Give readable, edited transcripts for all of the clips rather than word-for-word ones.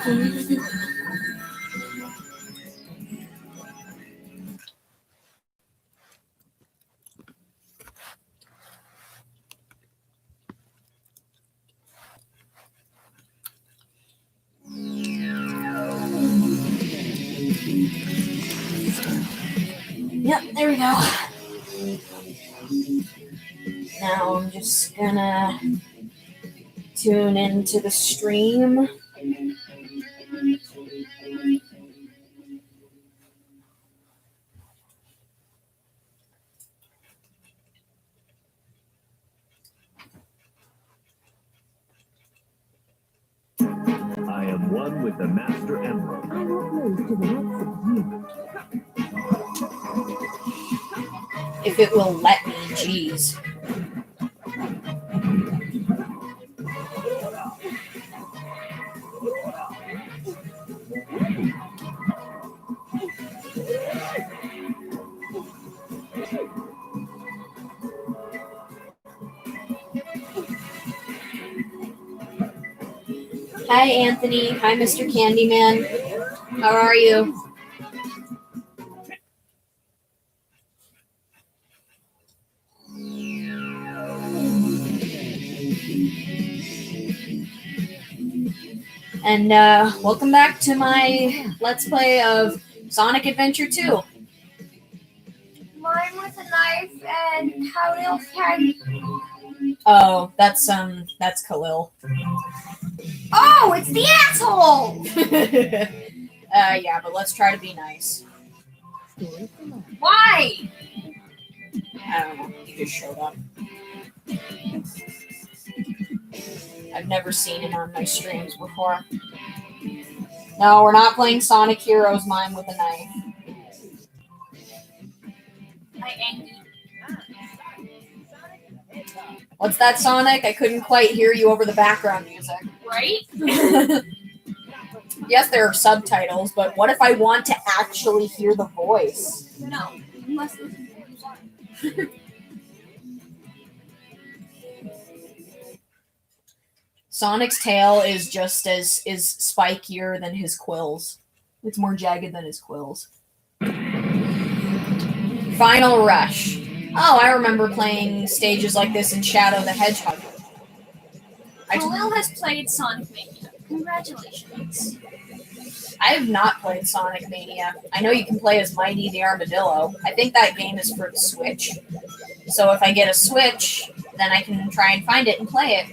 Yep, there we go. Now I'm just gonna tune into the stream. I am one with the Master Emerald. I will move to the next view. If it will let me, jeez. Hi, Anthony. Hi, Mr. Candyman. How are you? And welcome back to my Let's Play of Sonic Adventure 2. Mine with a knife and Khalil had. Oh, that's Khalil. Oh, it's the asshole! Yeah, but let's try to be nice. Why? I don't know. He just showed up. I've never seen him on my streams before. No, we're not playing Sonic Heroes Mine with a Knife. I angry. What's that, Sonic? I couldn't quite hear you over the background music. Right? Yes, there are subtitles, but what if I want to actually hear the voice? No. You must listen to the Sonic's tail is just as spikier than his quills. It's more jagged than his quills. Final Rush. Oh, I remember playing stages like this in Shadow the Hedgehog. Khalil has played Sonic Mania. Congratulations. I have not played Sonic Mania. I know you can play as Mighty the Armadillo. I think that game is for the Switch. So if I get a Switch, then I can try and find it and play it.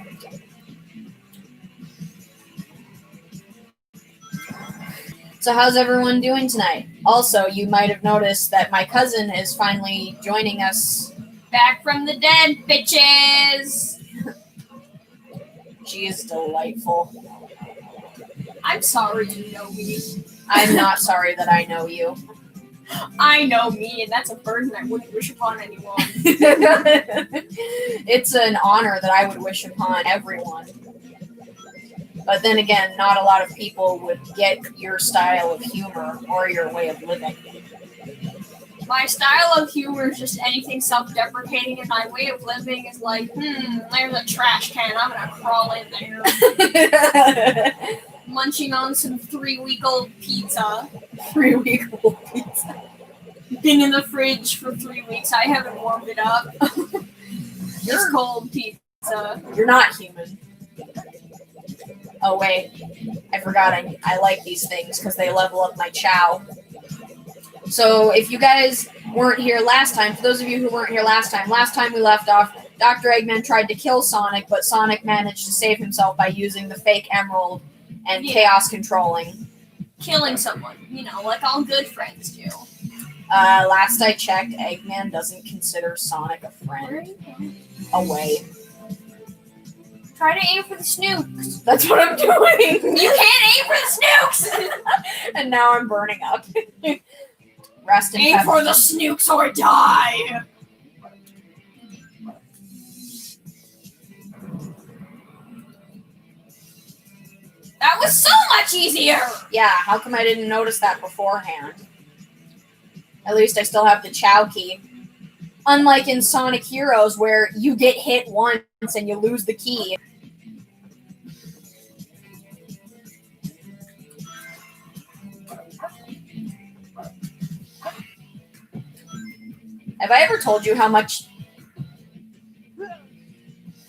So how's everyone doing tonight? Also, you might have noticed that my cousin is finally joining us. Back from the dead, bitches! She is delightful. I'm sorry you know me. I'm not sorry that I know you. I know me, and that's a burden I wouldn't wish upon anyone. It's an honor that I would wish upon everyone. But then again, not a lot of people would get your style of humor or your way of living. My style of humor is just anything self-deprecating, and my way of living is like, there's a trash can, I'm gonna crawl in there. Munching on some 3-week-old pizza. 3-week-old pizza. Been in the fridge for 3 weeks, I haven't warmed it up. It's cold pizza. You're not human. Oh wait, I forgot I like these things because they level up my chow. So if you guys weren't here last time, for those of you who weren't here last time we left off, Dr. Eggman tried to kill Sonic, but Sonic managed to save himself by using the fake emerald and chaos controlling. Killing someone, like all good friends do. Last I checked, Eggman doesn't consider Sonic a friend. Away. Try to aim for the snooks. That's what I'm doing. You can't aim for the snooks! And now I'm burning up. Rest in aim peace. for the snooks or die! That was so much easier! Yeah, how come I didn't notice that beforehand? At least I still have the Chow key. Unlike in Sonic Heroes, where you get hit once and you lose the key. Have I ever told you how much?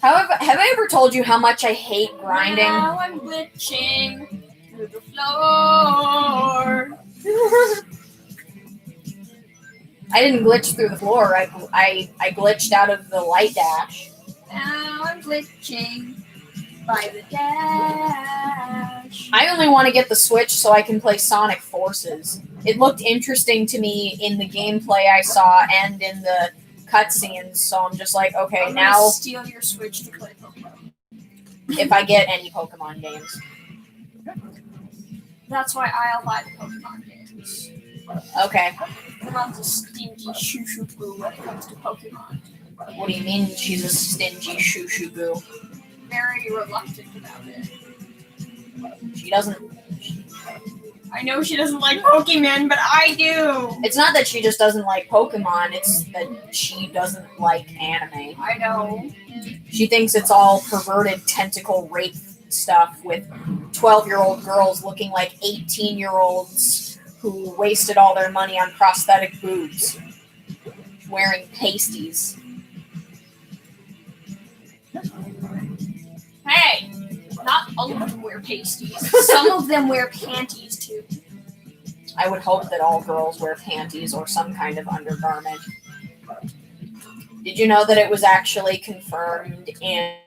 Have I ever told you how much I hate grinding? Now I'm glitching through the floor. I didn't glitch through the floor. I glitched out of the light dash. Now I'm glitching by the dash. I only want to get the Switch so I can play Sonic Forces. It looked interesting to me in the gameplay I saw and in the cutscenes, so I'm just like, okay, I'm now gonna steal your Switch to play Pokemon. if I get any Pokemon games. That's why I'll buy the Pokemon games. Okay. I'm not a stingy shoo-shoo-boo when it comes to Pokemon. What do you mean she's a stingy shoo-shoo-boo? Very reluctant about it. She doesn't... I know she doesn't like Pokemon, but I do! It's not that she just doesn't like Pokemon, it's that she doesn't like anime. I know. She thinks it's all perverted tentacle rape stuff with 12-year-old girls looking like 18-year-olds who wasted all their money on prosthetic boobs, wearing pasties. Hey! Not all of them wear pasties. Some of them wear panties, too. I would hope that all girls wear panties or some kind of undergarment. Did you know that it was actually confirmed in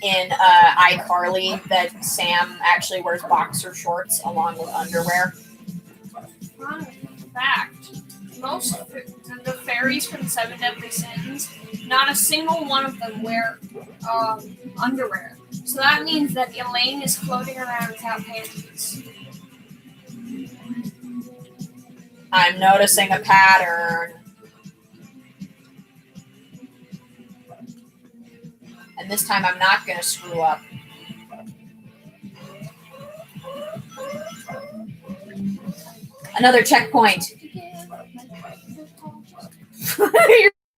iCarly that Sam actually wears boxer shorts along with underwear? Fun fact. Most of the fairies from Seven Deadly Sins, not a single one of them wear underwear. So that means that Elaine is floating around without panties. I'm noticing a pattern. And this time I'm not going to screw up. Another checkpoint.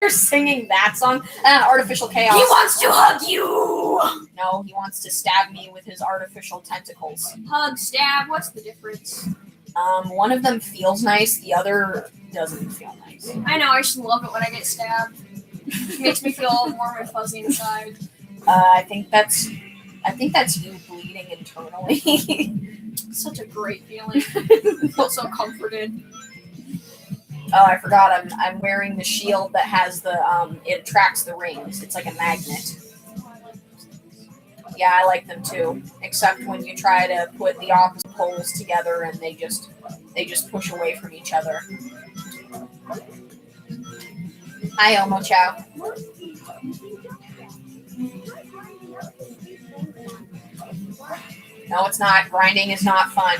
You're singing that song? Artificial Chaos. He wants to hug you! No, he wants to stab me with his artificial tentacles. Hug, stab, what's the difference? One of them feels nice, the other doesn't feel nice. I know, I just love it when I get stabbed. It makes me feel all warm and fuzzy inside. I think that's you bleeding internally. Such a great feeling. I feel so comforted. Oh, I forgot. I'm wearing the shield that has the it attracts the rings. It's like a magnet. Yeah, I like them too. Except when you try to put the opposite poles together and they just push away from each other. Hi, Omo Chow. No, it's not. Grinding is not fun.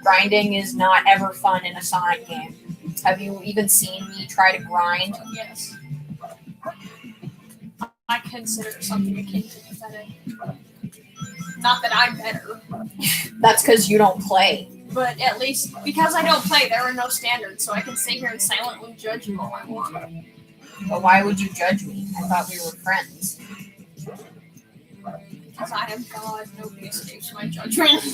Grinding is not ever fun in a Sonic game. Have you even seen me try to grind? Yes. I consider something akin to pathetic. Not that I'm better. That's because you don't play. But at least, because I don't play, there are no standards, so I can sit here and silently judge you all I want. But why would you judge me? I thought we were friends. Because I am God, nobody escapes my judgment.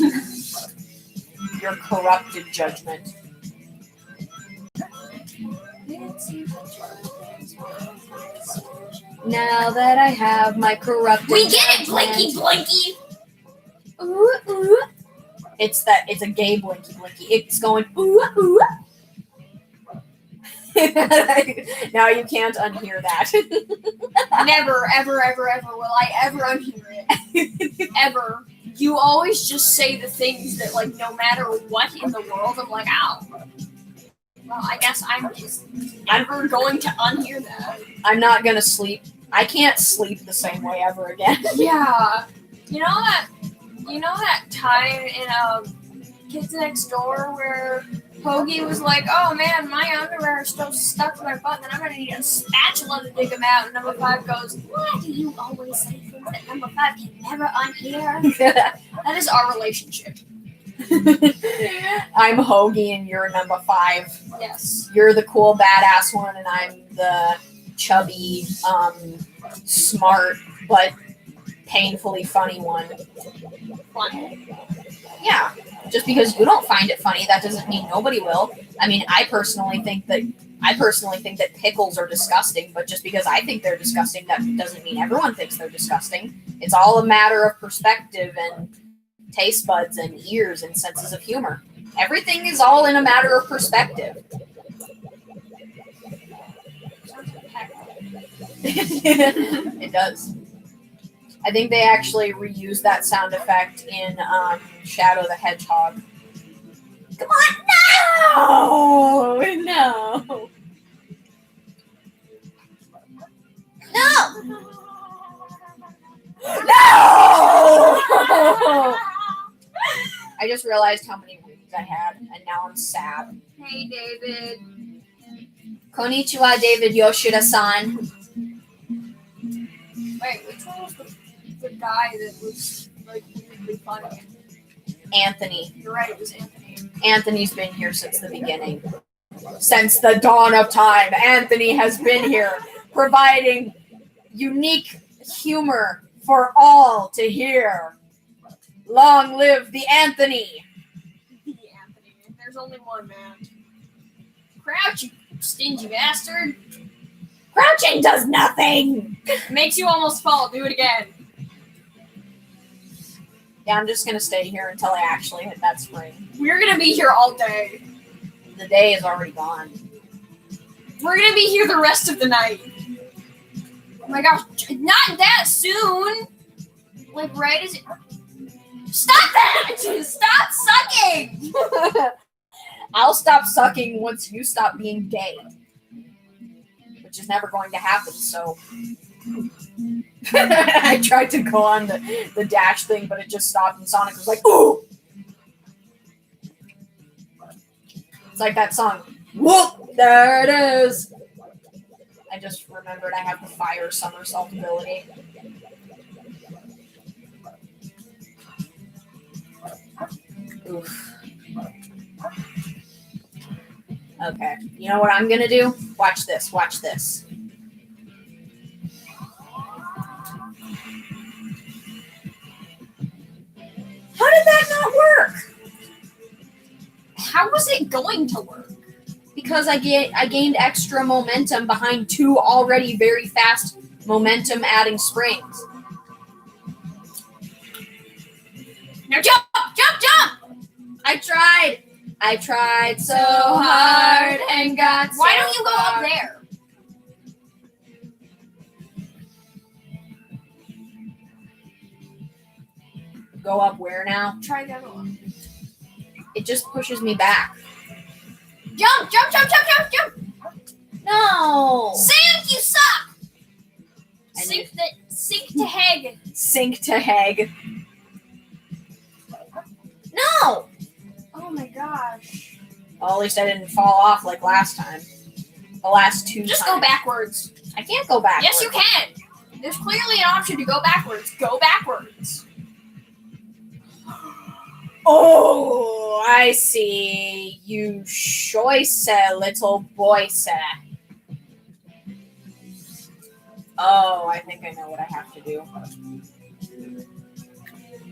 Your corrupted judgment. Now that I have my corrupted We get it, judgment. Blinky Blinky! Ooh, ooh. It's a gay Blinky Blinky. It's going ooh, ooh. Now you can't unhear that. Never, ever, ever, ever will I ever unhear it. Ever. You always just say the things that, like, no matter what in the world, I'm like, ow. Well, I guess I'm just never going to unhear that. I'm not gonna sleep. I can't sleep the same way ever again. Yeah. You know that time in Kids Next Door where Hoagie was like, oh man, my underwear is still stuck to my butt, and I'm gonna need a spatula to dig them out. And number 5 goes, why do you always say things that number 5 can never unhear? That is our relationship. I'm Hoagie and you're number 5. Yes. You're the cool badass one and I'm the chubby, smart, but painfully funny one. Fun. Yeah. Just because you don't find it funny, that doesn't mean nobody will. I mean, I personally think that I personally think that pickles are disgusting, but just because I think they're disgusting, that doesn't mean everyone thinks they're disgusting. It's all a matter of perspective and taste buds and ears and senses of humor. Everything is all in a matter of perspective. It does. I think they actually reused that sound effect in Shadow the Hedgehog. Come on, no! No! No! No! I just realized how many rings I had, and now I'm sad. Hey, David. Konnichiwa, David Yoshida-san. Wait, which one was the guy that was like weirdly funny? Anthony. You're right, it was Anthony. Anthony's been here since the beginning. Since the dawn of time, Anthony has been here, providing unique humor for all to hear. Long live the Anthony! The Anthony. There's only one, man. Crouch, you stingy bastard. Crouching does nothing! Makes you almost fall. Do it again. Yeah, I'm just gonna stay here until I actually hit that spring. We're gonna be here all day. The day is already gone. We're gonna be here the rest of the night. Oh my gosh, not that soon! Like, right as it... Stop that! Stop sucking! I'll stop sucking once you stop being gay. Which is never going to happen, so... I tried to go on the dash thing, but it just stopped, and Sonic was like, ooh! It's like that song. Whoop! There it is! I just remembered I have the fire somersault ability. Oof. Okay. You know what I'm gonna do? Watch this. Watch this. How did that not work? How was it going to work? Because I gained extra momentum behind two already very fast momentum adding springs. Now jump! Jump! Jump! I tried so hard and got so Why don't you go far. up there? Go up where now? Try the other one. It just pushes me back. Jump! Jump! Jump! Jump! Jump! Jump! No! Sink! You suck! I Sink to Heg. Sink to Heg. No! Oh my gosh. Well, at least I didn't fall off like last time. The last two Just times. go backwards. I can't go backwards. Yes, you can. There's clearly an option to go backwards. Go backwards. Oh, I see. You choice, little boy. Oh, I think I know what I have to do.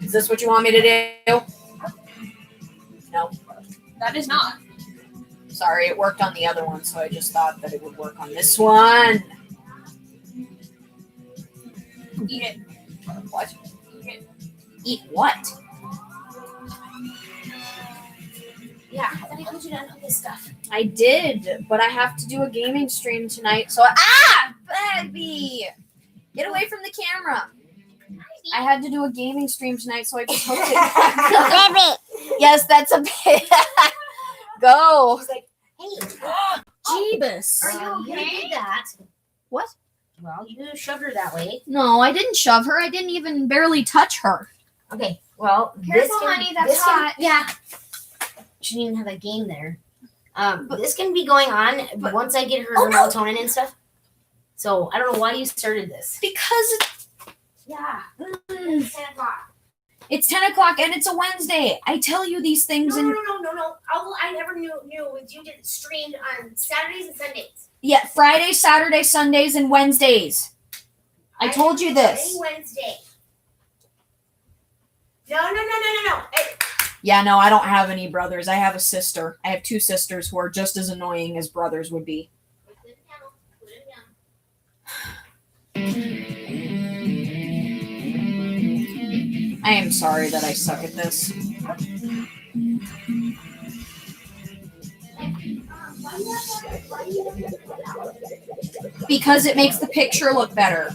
Is this what you want me to do? No. That is not. Sorry, it worked on the other one, so I just thought that it would work on this one. Eat it. What? Eat it. Eat what? Yeah, I thought I told you to unhook this stuff. I did, but I have to do a gaming stream tonight, so baby! Get away from the camera. I had to do a gaming stream tonight, so I just hooked it. Baby. Yes, that's a bit. Go. She's like, hey, Jeebus. you did that. What? Well, you shoved her that way. No, I didn't shove her. I didn't even barely touch her. Okay, well, Careful, honey, that's hot. Yeah. Shouldn't even have a game there. But this can be going on once I get her melatonin and stuff. So I don't know why you started this. Because Yeah. It's 10 o'clock. it's 10 o'clock and it's a Wednesday. I tell you these things No. and I never knew you did streamed on Saturdays and Sundays. yeah, Friday, Saturday, Sundays, and Wednesdays. I told you this. Wednesday. No. Hey. Yeah, no, I don't have any brothers. I have a sister. I have two sisters who are just as annoying as brothers would be. I am sorry that I suck at this. Because it makes the picture look better.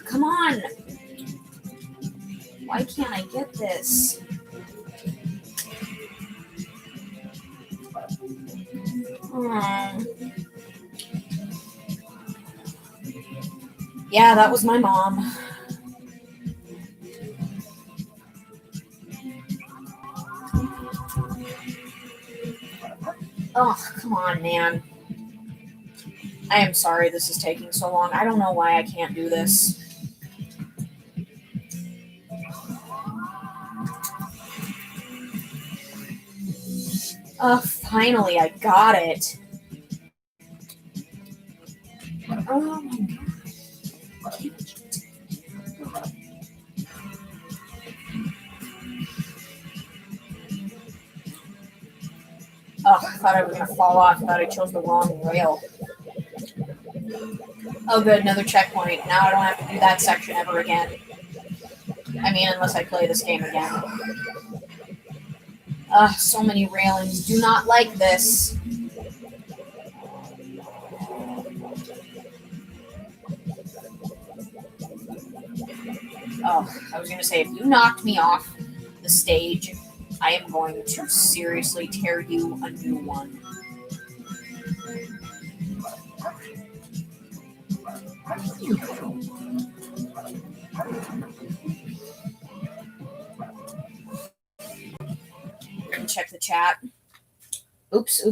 Come on. Why can't I get this? Yeah, that was my mom. Oh, come on, man. I am sorry this is taking so long. I don't know why I can't do this. Oh, finally, I got it. Oh, my God. Oh, I thought I was going to fall off. I thought I chose the wrong rail. Oh, good, another checkpoint. Now I don't have to do that section ever again. I mean, unless I play this game again. So many railings. Do not like this. Oh, I was going to say, if you knocked me off the stage, I am going to seriously tear you a new one. Check the chat. Oops.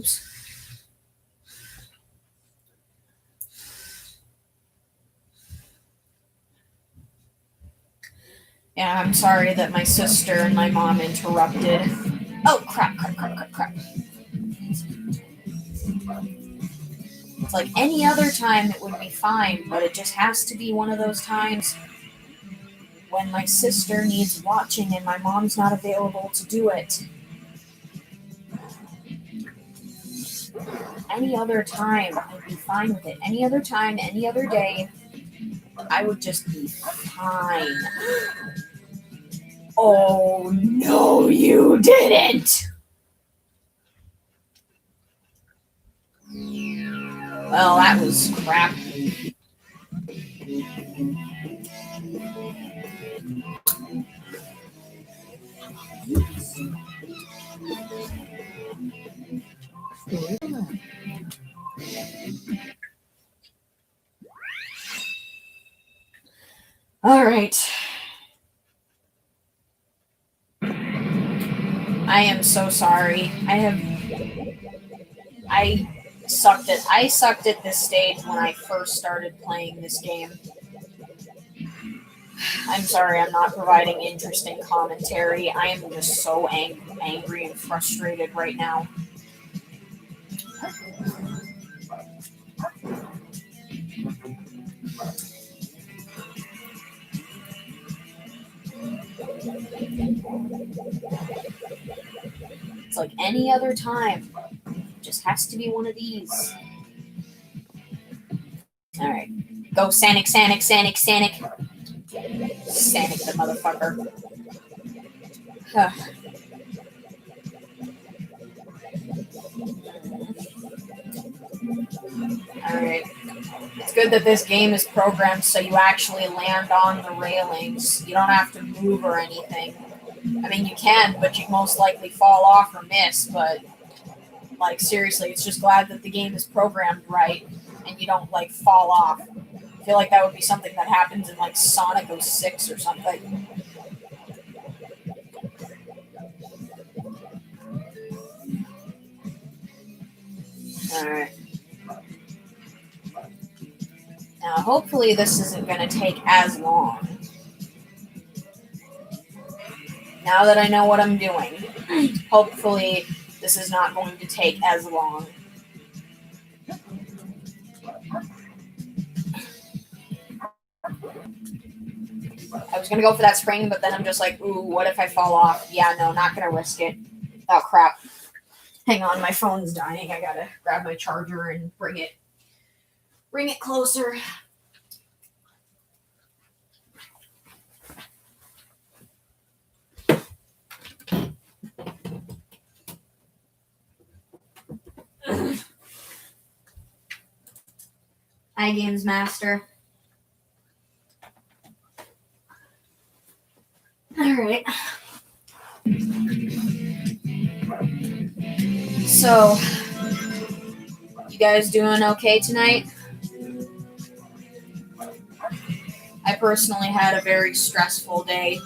Yeah, I'm sorry that my sister and my mom interrupted. Oh, crap. It's like any other time it would be fine, but it just has to be one of those times when my sister needs watching and my mom's not available to do it. Any other time, I'd be fine with it. Any other time, any other day, I would just be fine. Oh, no, you didn't! Well, that was crap. All right. I am so sorry. I sucked at this stage when I first started playing this game. I'm sorry I'm not providing interesting commentary. I am just so angry and frustrated right now. It's like any other time. It just has to be one of these. Alright. Go Sanic. Sanic the motherfucker. Alright. It's good that this game is programmed so you actually land on the railings. You don't have to move or anything. I mean, you can, but you most likely fall off or miss, but, like, seriously, it's just glad that the game is programmed right and you don't, like, fall off. I feel like that would be something that happens in, like, Sonic 06 or something. Alright. Now, hopefully this isn't going to take as long. now that I know what I'm doing, hopefully this is not going to take as long. I was gonna go for that spring, but then I'm just like, ooh, what if I fall off? Yeah, no, not gonna risk it. Oh crap. Hang on, my phone's dying. I gotta grab my charger and bring it closer. Hi, Games Master. All right. So, you guys doing okay tonight? I personally had a very stressful day.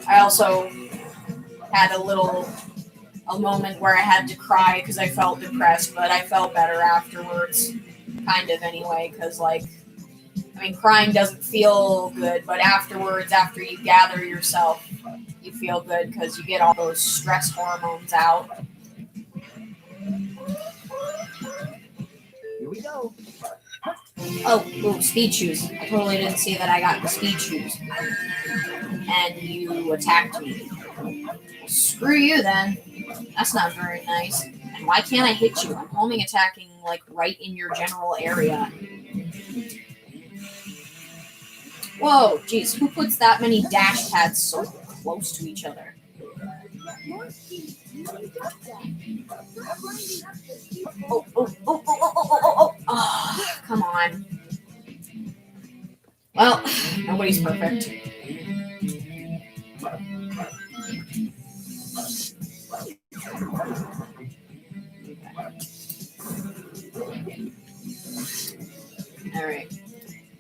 I also had a moment where I had to cry because I felt depressed, but I felt better afterwards. Kind of anyway, because crying doesn't feel good, but afterwards, after you gather yourself, you feel good because you get all those stress hormones out. Here we go. Oh, speed shoes. I totally didn't see that I got the speed shoes. And you attacked me. Screw you then. That's not very nice. And why can't I hit you? I'm homing attacking right in your general area. Whoa, geez, who puts that many dash pads so close to each other? Oh, come on. Well, nobody's perfect. Alright.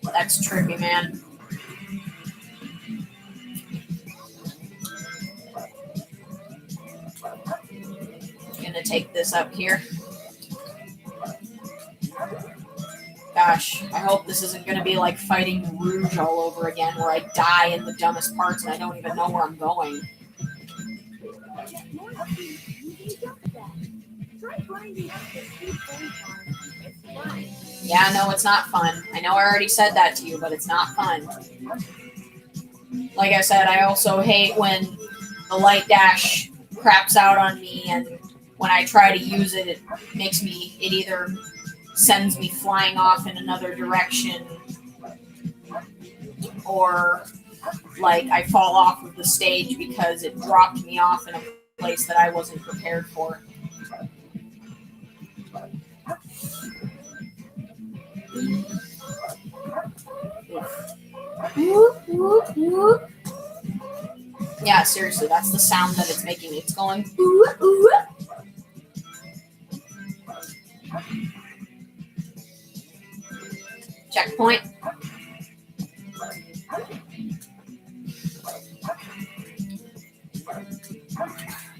That's tricky, man. Gonna take this up here. Gosh, I hope this isn't gonna be like fighting Rouge all over again, where I die in the dumbest parts and I don't even know where I'm going. Yeah, no, it's not fun. I know I already said that to you, but it's not fun. Like I said, I also hate when the light dash craps out on me, and when I try to use it, it either sends me flying off in another direction, or I fall off of the stage because it dropped me off in a place that I wasn't prepared for. Yeah, seriously, that's the sound that it's making. It's going ooh, ooh. Checkpoint.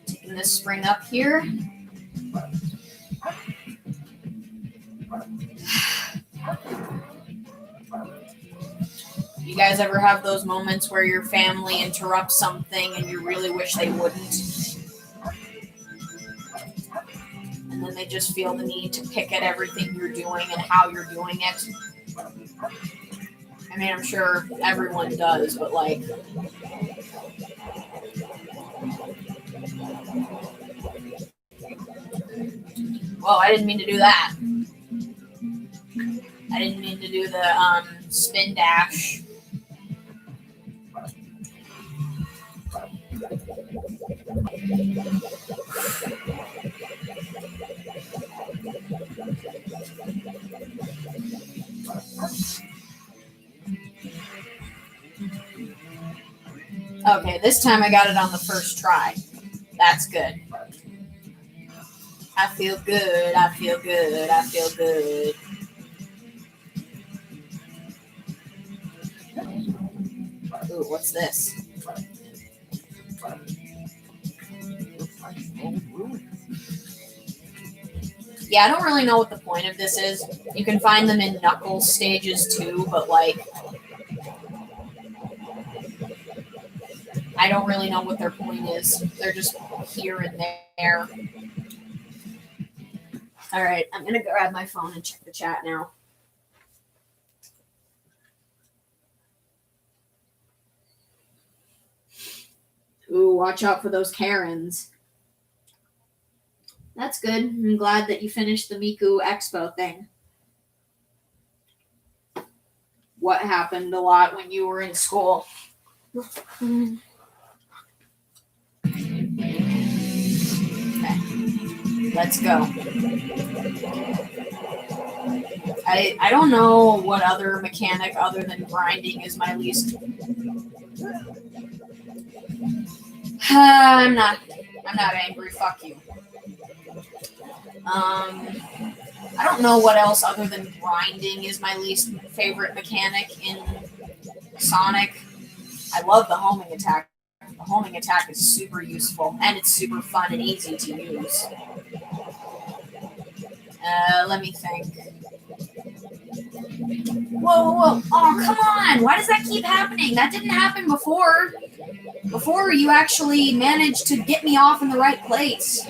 Taking this spring up here. You guys ever have those moments where your family interrupts something and you really wish they wouldn't? And then they just feel the need to pick at everything you're doing and how you're doing it. I mean, I'm sure everyone does, but whoa, I didn't mean to do that. I didn't mean to do the spin dash. Okay, this time I got it on the first try. That's good. I feel good, I feel good, I feel good. Ooh, what's this? Yeah, I don't really know what the point of this is. You can find them in Knuckles stages too, but I don't really know what their point is. They're just here and there. All right, I'm gonna grab my phone and check the chat now. Ooh, watch out for those Karens. That's good. I'm glad that you finished the Miku Expo thing. What happened a lot when you were in school? Okay, let's go. I don't know what other mechanic other than grinding is my least. I'm not angry. Fuck you. I don't know what else other than grinding is my least favorite mechanic in Sonic. I love the homing attack. The homing attack is super useful, and it's super fun and easy to use. Let me think. Whoa. Oh, come on. Why does that keep happening? That didn't happen before. Before you actually managed to get me off in the right place.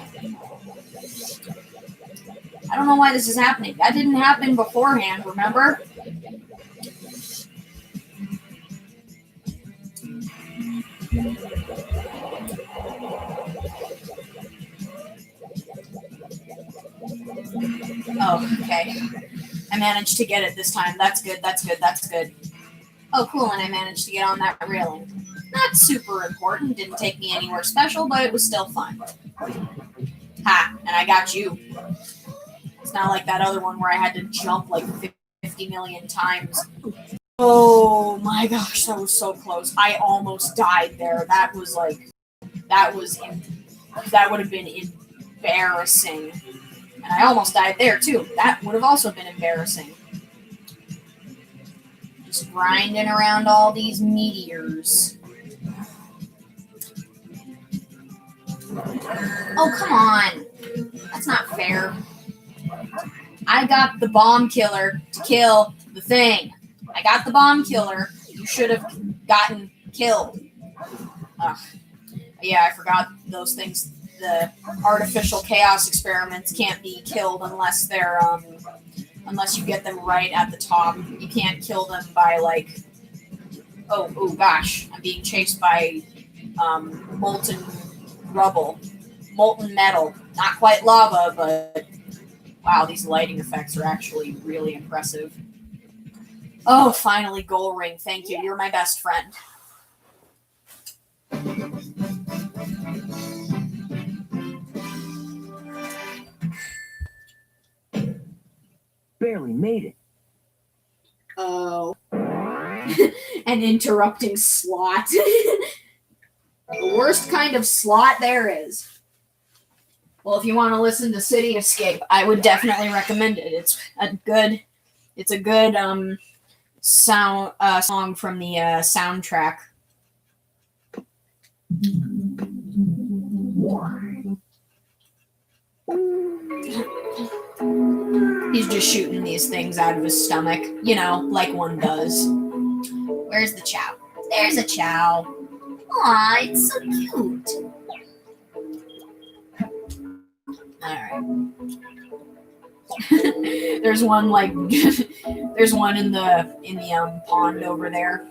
I don't know why this is happening. That didn't happen beforehand, remember? Oh, okay. I managed to get it this time. That's good. Oh, cool, and I managed to get on that railing. Not super important. Didn't take me anywhere special, but it was still fun. Ha, and I got you. It's not like that other one where I had to jump like 50 million times. Oh my gosh, that was so close. I almost died there. That would have been embarrassing. And I almost died there too. That would have also been embarrassing. Just grinding around all these meteors. Oh, come on. That's not fair. I got the bomb killer to kill the thing. I got the bomb killer. You should have gotten killed. Ugh. Yeah, I forgot those things. The artificial chaos experiments can't be killed unless they're unless you get them right at the top. You can't kill them by like oh gosh, I'm being chased by molten rubble. Molten metal. Not quite lava, but wow, these lighting effects are actually really impressive. Oh, finally, goal ring. Thank you. You're my best friend. Barely made it. Oh. An interrupting slot. The worst kind of slot there is. Well, if you want to listen to City Escape, I would definitely recommend it. It's a good song from the soundtrack. He's just shooting these things out of his stomach, you know, like one does. Where's the Chow? There's a Chow. Aw, it's so cute. Alright. There's one there's one in the pond over there.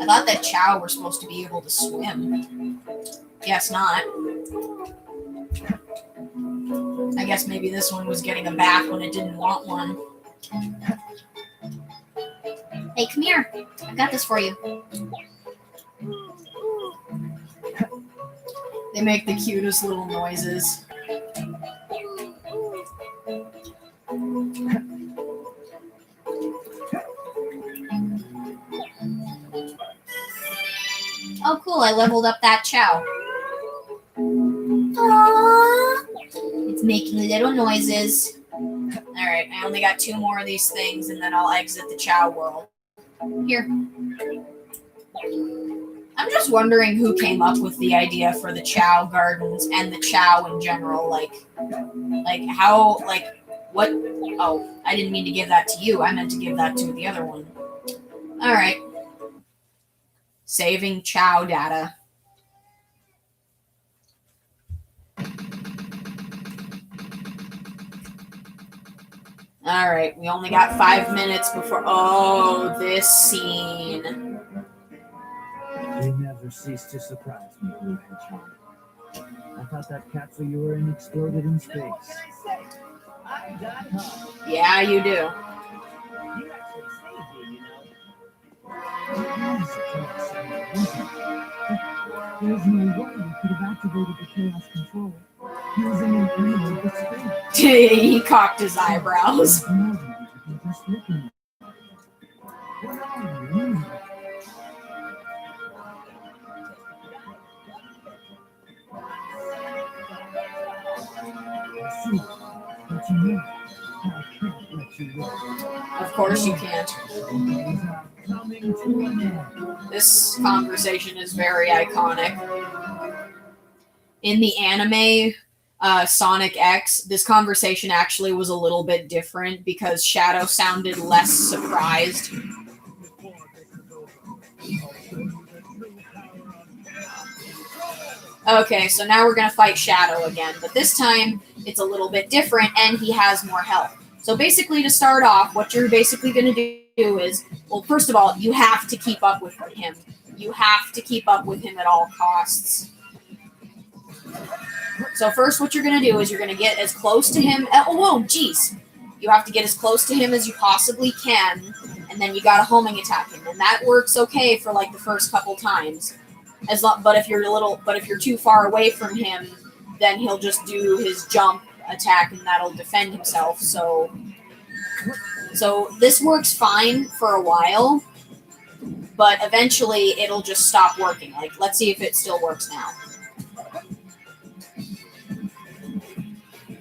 I thought that Chow were supposed to be able to swim. Guess not. I guess maybe this one was getting a bath when it didn't want one. Hey, come here. I've got this for you. They make the cutest little noises. Oh, cool. I leveled up that Chow. Aww. It's making little noises. Alright, I only got 2 more of these things, and then I'll exit the Chow world. Here. I'm just wondering who came up with the idea for the Chow gardens and the Chow in general. Like how, what? Oh, I didn't mean to give that to you. I meant to give that to the other one. Alright. Saving Chow data. Alright, we only got 5 minutes before... Oh, this scene. You never cease to surprise me, Blue Hedgehog. I thought that capsule you were in exploded in space. I got home. Yeah, you do. You actually saved me, you know. There's no way you could have activated the chaos control using an animated space. He cocked his eyebrows. Just looking. What are you? But you know, I can't let you go. Of course you can't. Coming to an end. This conversation is very iconic. In the anime Sonic X, this conversation actually was a little bit different because Shadow sounded less surprised. Okay, so now we're going to fight Shadow again, but this time it's a little bit different and he has more health. So basically to start off, what you're basically going to do is, well, first of all, you have to keep up with him. You have to keep up with him at all costs. So first what you're going to do is you're going to get as close to him. Oh, whoa, jeez. You have to get as close to him as you possibly can, and then you got to homing attack him. And that works okay for like the first couple times. But if you're too far away from him, then he'll just do his jump attack and that'll defend himself. So this works fine for a while, but eventually it'll just stop working. Like, let's see if it still works now.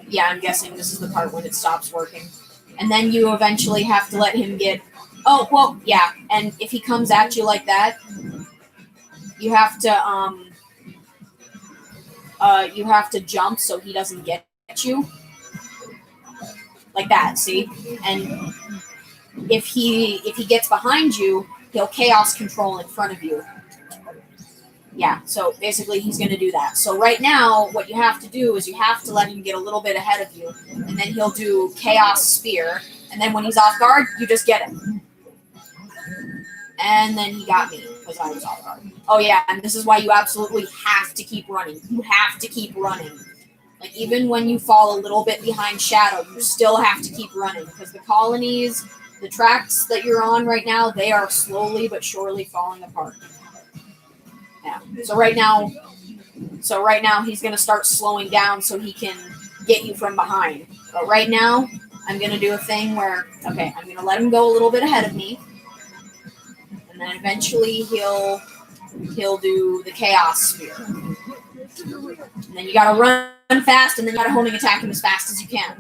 Yeah, I'm guessing this is the part when it stops working. And then you eventually have to let him get... Oh, well, yeah. And if he comes at you like that, you have to jump so he doesn't get you. Like that, see? And if he gets behind you, he'll chaos control in front of you. Yeah, so basically he's going to do that. So right now, what you have to do is you have to let him get a little bit ahead of you, and then he'll do Chaos Spear, and then when he's off guard, you just get him. And then he got me, because I was off guard. Oh yeah, and this is why you absolutely have to keep running. You have to keep running. Like, even when you fall a little bit behind Shadow, you still have to keep running, because the colonies, the tracks that you're on right now, they are slowly but surely falling apart. Yeah. So right now he's going to start slowing down so he can get you from behind. But right now, I'm going to do a thing where, okay, I'm going to let him go a little bit ahead of me. And then eventually he'll do the Chaos Spear. And then you got to run fast, and then you got to homing attack him as fast as you can.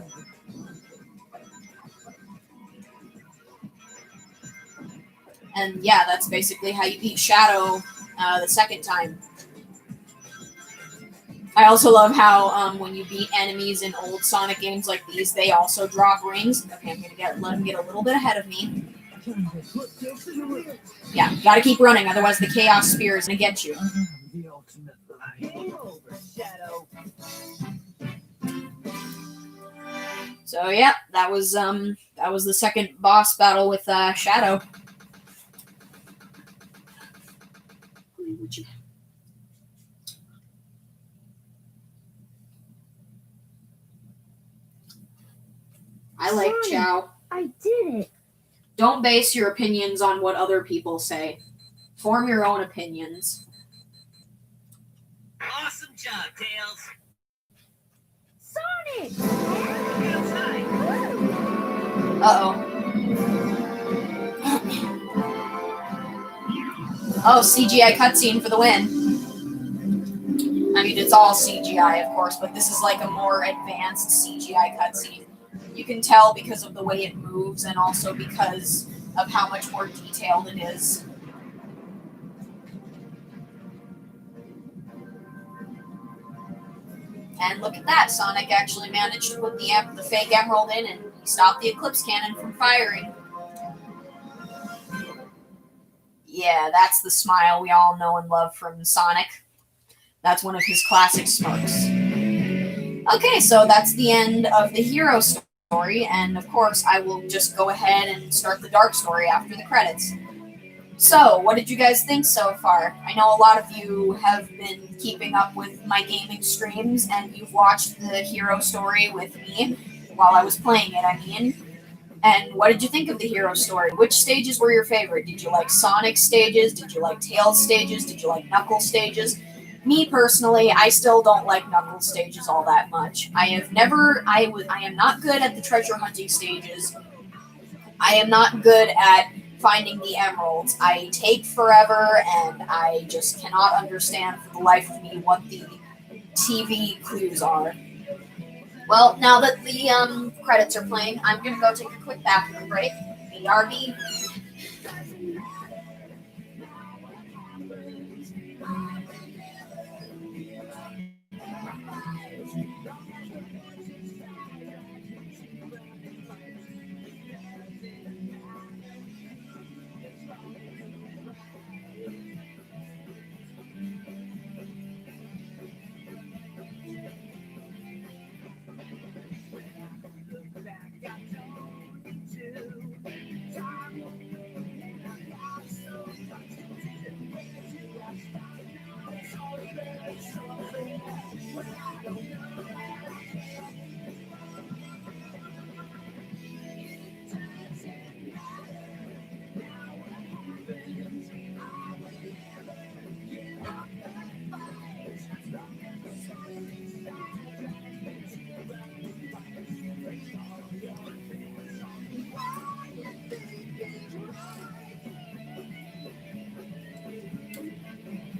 And yeah, that's basically how you beat Shadow the second time. I also love how when you beat enemies in old Sonic games like these, they also drop rings. Okay, I'm gonna let him get a little bit ahead of me. Yeah, you gotta keep running, otherwise the Chaos Spear is gonna get you. So yeah, that was the second boss battle with Shadow. I like Chow. I did it. Don't base your opinions on what other people say. Form your own opinions. Awesome job, Tails. Sonic! Uh-oh. Oh, CGI cutscene for the win. I mean, it's all CGI, of course, but this is like a more advanced CGI cutscene. You can tell because of the way it moves and also because of how much more detailed it is. And look at that, Sonic actually managed to put the fake emerald in and he stopped the Eclipse Cannon from firing. Yeah, that's the smile we all know and love from Sonic. That's one of his classic smirks. Okay, so that's the end of the hero story, and of course I will just go ahead and start the dark story after the credits. So, what did you guys think so far? I know a lot of you have been keeping up with my gaming streams, and you've watched the hero story with me while I was playing it, I mean. And what did you think of the hero story? Which stages were your favorite? Did you like Sonic stages? Did you like Tails stages? Did you like Knuckles stages? Me personally, I still don't like Knuckles stages all that much. I am not good at the treasure hunting stages. I am not good at finding the emeralds. I take forever, and I just cannot understand for the life of me what the TV clues are. Well, now that the credits are playing, I'm gonna go take a quick bathroom break. BRB.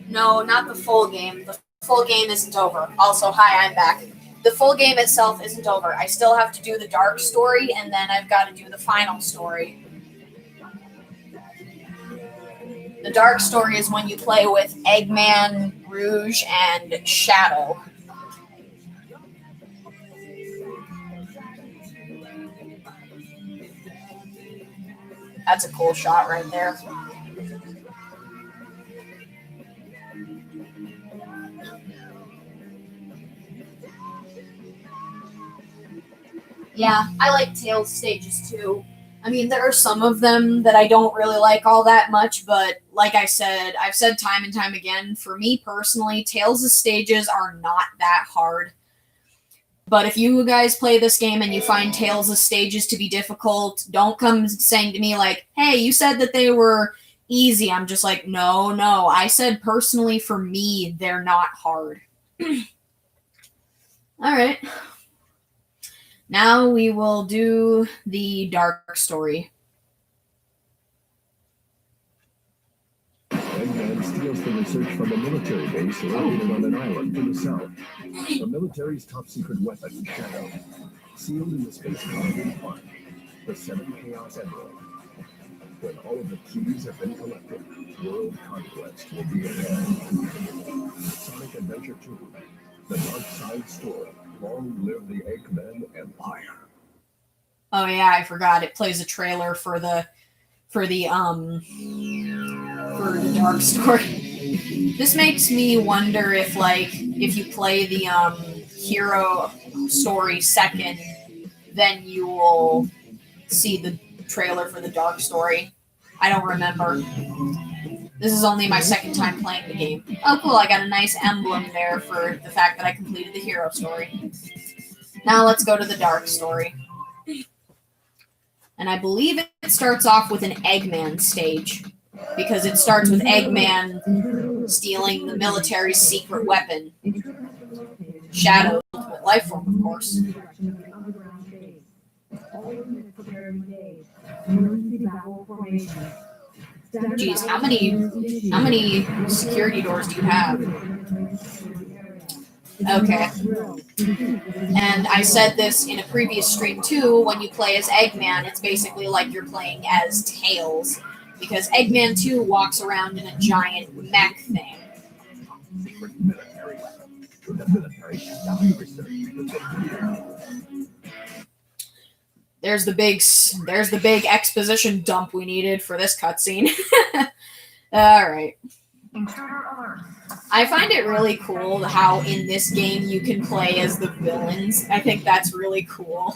No, not the full game. The full game isn't over. Also, hi, I'm back. The full game itself isn't over. I still have to do the dark story, and then I've got to do the final story. The dark story is when you play with Eggman, Rouge, and Shadow. That's a cool shot right there. Yeah, I like Tails stages too. I mean, there are some of them that I don't really like all that much, but like I said, I've said time and time again, for me personally, Tails' stages are not that hard. But if you guys play this game and you find Tails' stages to be difficult, don't come saying to me like, hey, you said that they were easy. I'm just like, no. I said personally for me, they're not hard. Alright. Now we will do the dark story. Eggman steals the research from a military base located on an island to the south. The military's top-secret weapon, Shadow, sealed in the space colony Park, the 7 Chaos Emerald. When all of the keys have been collected, world conquest will be ahead. Sonic Adventure 2, The Dark Side Story. Long live the Eggman Empire. Oh yeah, I forgot. It plays a trailer for the dark story. This makes me wonder if you play the hero story second, then you will see the trailer for the dark story. I don't remember. This is only my second time playing the game. Oh, cool. I got a nice emblem there for the fact that I completed the hero story. Now let's go to the dark story. And I believe it starts off with an Eggman stage, because it starts with Eggman stealing the military's secret weapon. Shadow, ultimate life form, of course. Geez, how many security doors do you have? Okay. And I said this in a previous stream too, when you play as Eggman, it's basically like you're playing as Tails, because Eggman 2 walks around in a giant mech thing. There's the big exposition dump we needed for this cutscene. Alright. I find it really cool how in this game you can play as the villains. I think that's really cool.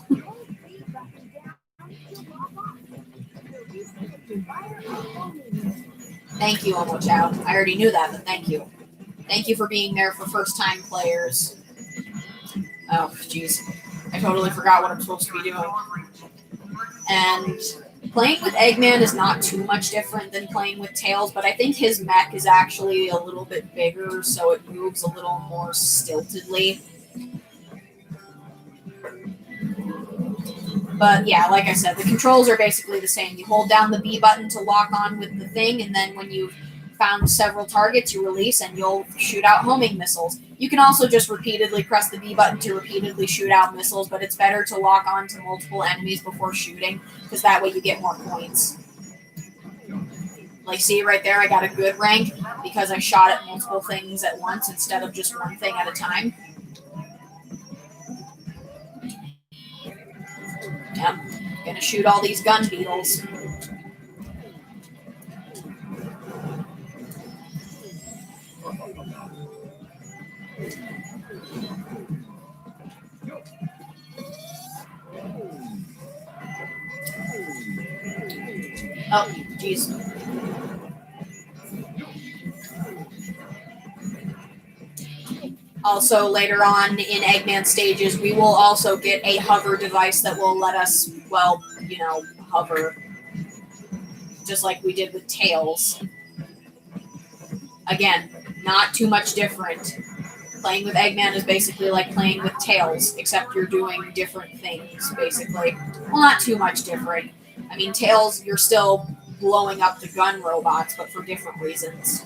Thank you, Omo Chow. I already knew that, but thank you. Thank you for being there for first-time players. Oh, jeez. I totally forgot what I'm supposed to be doing. And playing with Eggman is not too much different than playing with Tails, but I think his mech is actually a little bit bigger, so it moves a little more stiltedly. But yeah, like I said, the controls are basically the same. You hold down the B button to lock on with the thing, and then when you've found several targets, you release and you'll shoot out homing missiles. You can also just repeatedly press the B button to repeatedly shoot out missiles, but it's better to lock on to multiple enemies before shooting, because that way you get more points. Like, see right there, I got a good rank because I shot at multiple things at once instead of just one thing at a time. Yep, gonna shoot all these gun beetles. Oh, jeez. Also, later on in Eggman stages, we will also get a hover device that will let us, well, you know, hover. Just like we did with Tails. Again, not too much different. Playing with Eggman is basically like playing with Tails, except you're doing different things, basically. Well, not too much different. I mean, Tails, you're still blowing up the gun robots, but for different reasons.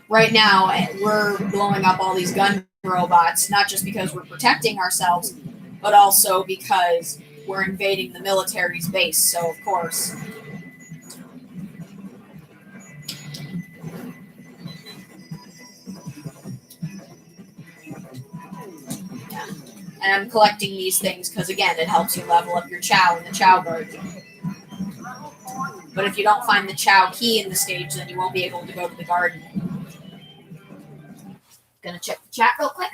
Right now, we're blowing up all these gun robots, not just because we're protecting ourselves, but also because we're invading the military's base, so of course. Yeah. And I'm collecting these things because, again, it helps you level up your Chow in the Chow Garden. But if you don't find the Chow key in the stage, then you won't be able to go to the garden. Gonna check the chat real quick.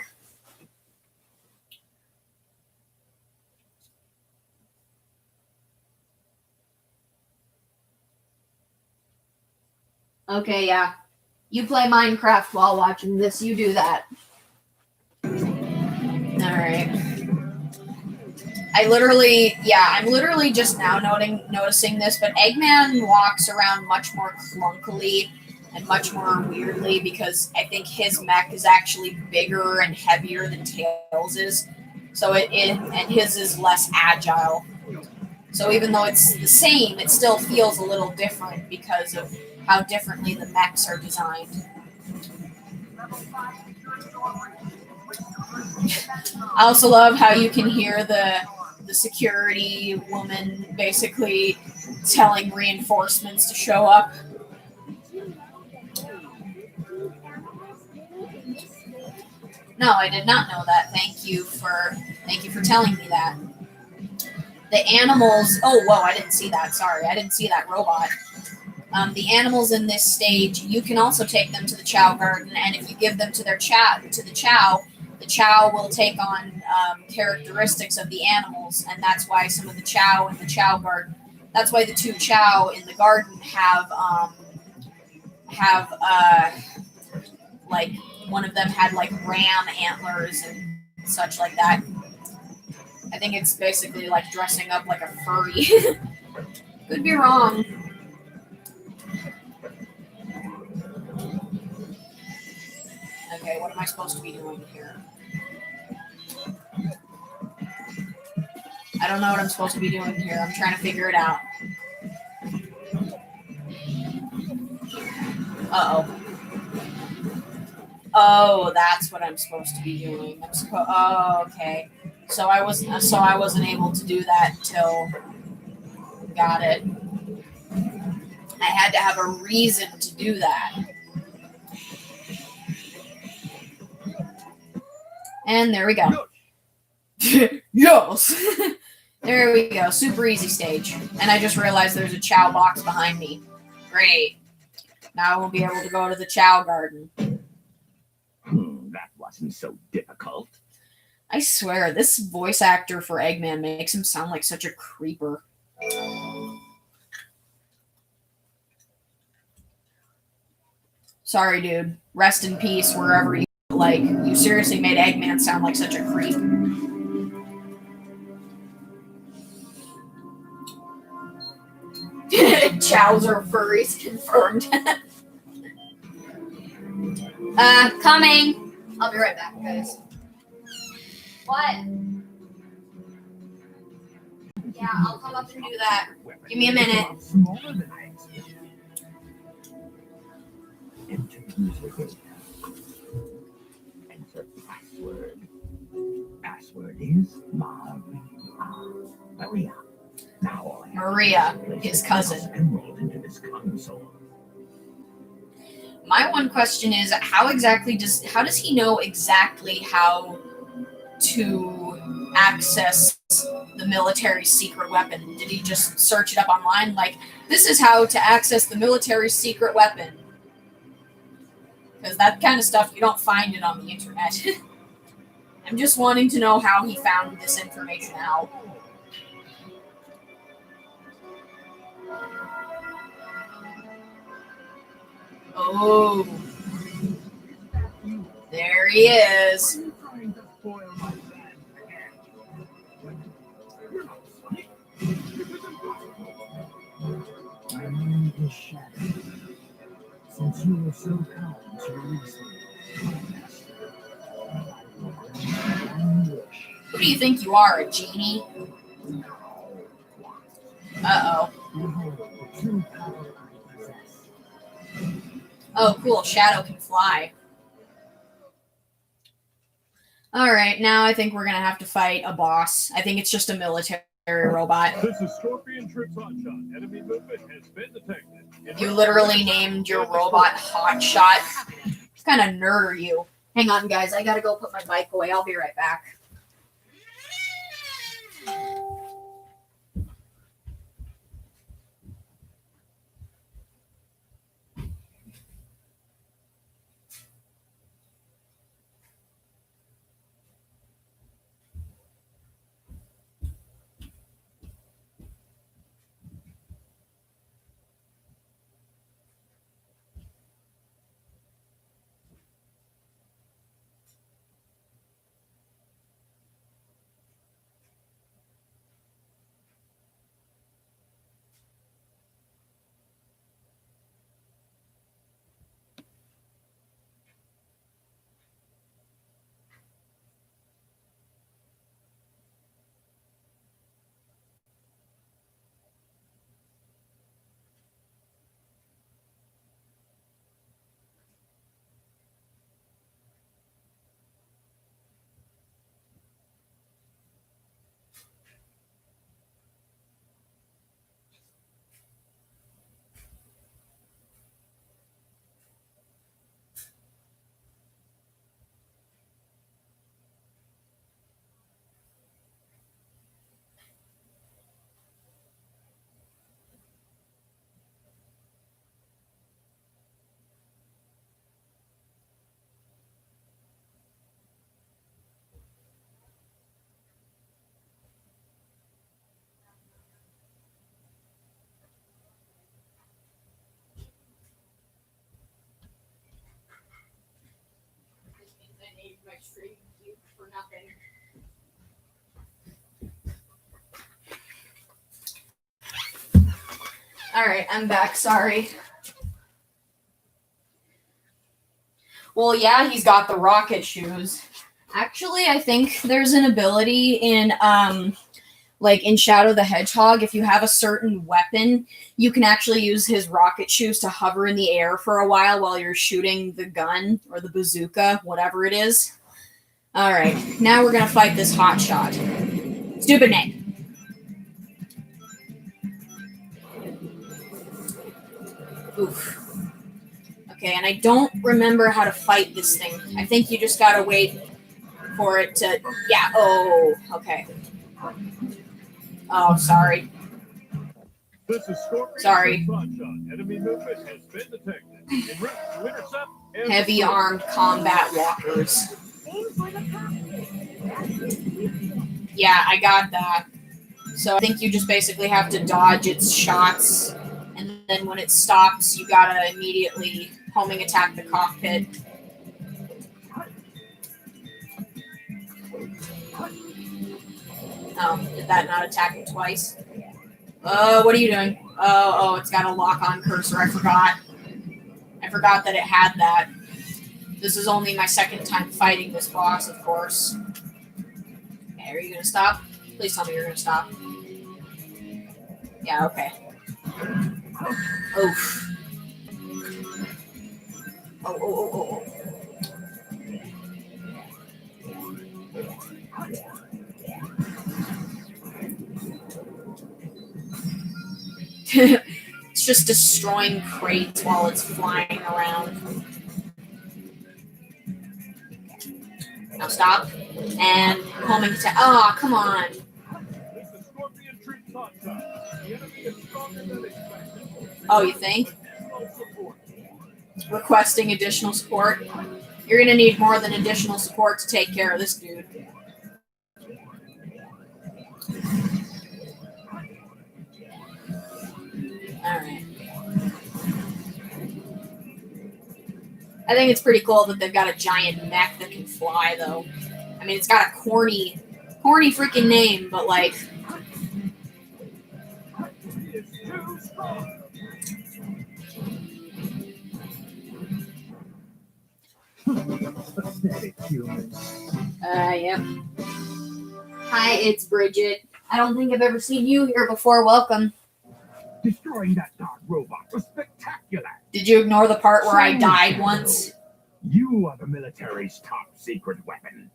Okay, yeah. You play Minecraft while watching this. You do that. Alright. I'm literally just now noticing this, but Eggman walks around much more clunkily and much more weirdly because I think his mech is actually bigger and heavier than Tails is. So and his is less agile. So even though it's the same, it still feels a little different because of how differently the mechs are designed. I also love how you can hear the security woman basically telling reinforcements to show up. No, I did not know that. Thank you for telling me that. The animals. Oh, whoa! I didn't see that. Sorry, I didn't see that robot. The animals in this stage, you can also take them to the Chow Garden, and if you give them to the Chow will take on characteristics of the animals, and that's why some of the Chow in the Chow Garden. That's why the two Chow in the garden have like one of them had like ram antlers and such like that. I think it's basically like dressing up like a furry. Could be wrong. Okay, what am I supposed to be doing here? I don't know what I'm supposed to be doing here. I'm trying to figure it out. Uh-oh. Oh, that's what I'm supposed to be doing. Oh, okay. So I wasn't able to do that till got it. I had to have a reason to do that. And there we go. Yes. There we go. Super easy stage. And I just realized there's a Chow box behind me. Great. Now we'll be able to go to the Chow garden. That wasn't so difficult. I swear, this voice actor for Eggman makes him sound like such a creeper. Sorry, dude. Rest in peace wherever you like. You seriously made Eggman sound like such a creep. Chows are furries confirmed. Coming. I'll be right back, guys. What? Yeah, I'll come up and do that. Give me a minute. Enter username. Enter password. Password is Maria. Now all I have Maria, to do is his place cousin. the emerald into this console. My one question is, how does he know exactly how to access the military's secret weapon? Did he just search it up online? Like, this is how to access the military's secret weapon. Because that kind of stuff, you don't find it on the internet. I'm just wanting to know how he found this information out. Oh. There he is. My name is Shadow. Since you were so kind to release me, my master, I will grant one wish. Who do you think you are, a genie? Uh-oh. Behold the true power I possess. Oh, cool. Shadow can fly. Alright, now I think we're gonna have to fight a boss. I think it's just a military robot. This is Scorpion Troops Hotshot. Enemy movement has been detected. You literally named your robot Hotshot. What kind of nerd are you? Hang on, guys. I gotta go put my bike away. I'll be right back. Alright, I'm back. Sorry. Well, yeah, he's got the rocket shoes. Actually, I think there's an ability in, like in Shadow the Hedgehog, if you have a certain weapon, you can actually use his rocket shoes to hover in the air for a while you're shooting the gun or the bazooka, whatever it is. Alright, now we're gonna fight this hotshot. Stupid name. Oof. Okay, and I don't remember how to fight this thing. I think you just gotta wait for it to... Yeah, oh, okay. Oh, sorry. This is Scorpion. Sorry. Shot. Enemy movement has been detected. En route to intercept and Heavy destroy. armed combat walkers. Yeah, I got that. So I think you just basically have to dodge its shots, and then when it stops, you gotta immediately homing attack the cockpit. Did that not attack it twice? What are you doing? Oh, it's got a lock-on cursor. I forgot. I forgot that it had that. This is only my second time fighting this boss, of course. Okay, are you gonna stop? Please tell me you're gonna stop. Yeah, okay. Oof. Oh. It's just destroying crates while it's flying around. Now stop. And homing attack. Oh, come on. This is Scorpion Troops hot shot. The enemy is stronger than expected. Oh, you think? Additional support. Requesting additional support. You're gonna need more than additional support to take care of this dude. Alright. I think it's pretty cool that they've got a giant mech that can fly, though. I mean, it's got a corny freaking name, but like... It's too strong. Pathetic humans. Yep. Hi, it's Bridget. I don't think I've ever seen you here before. Welcome. Destroying that dark robot was spectacular. Did you ignore the part where I died once? You are the military's top secret weapon.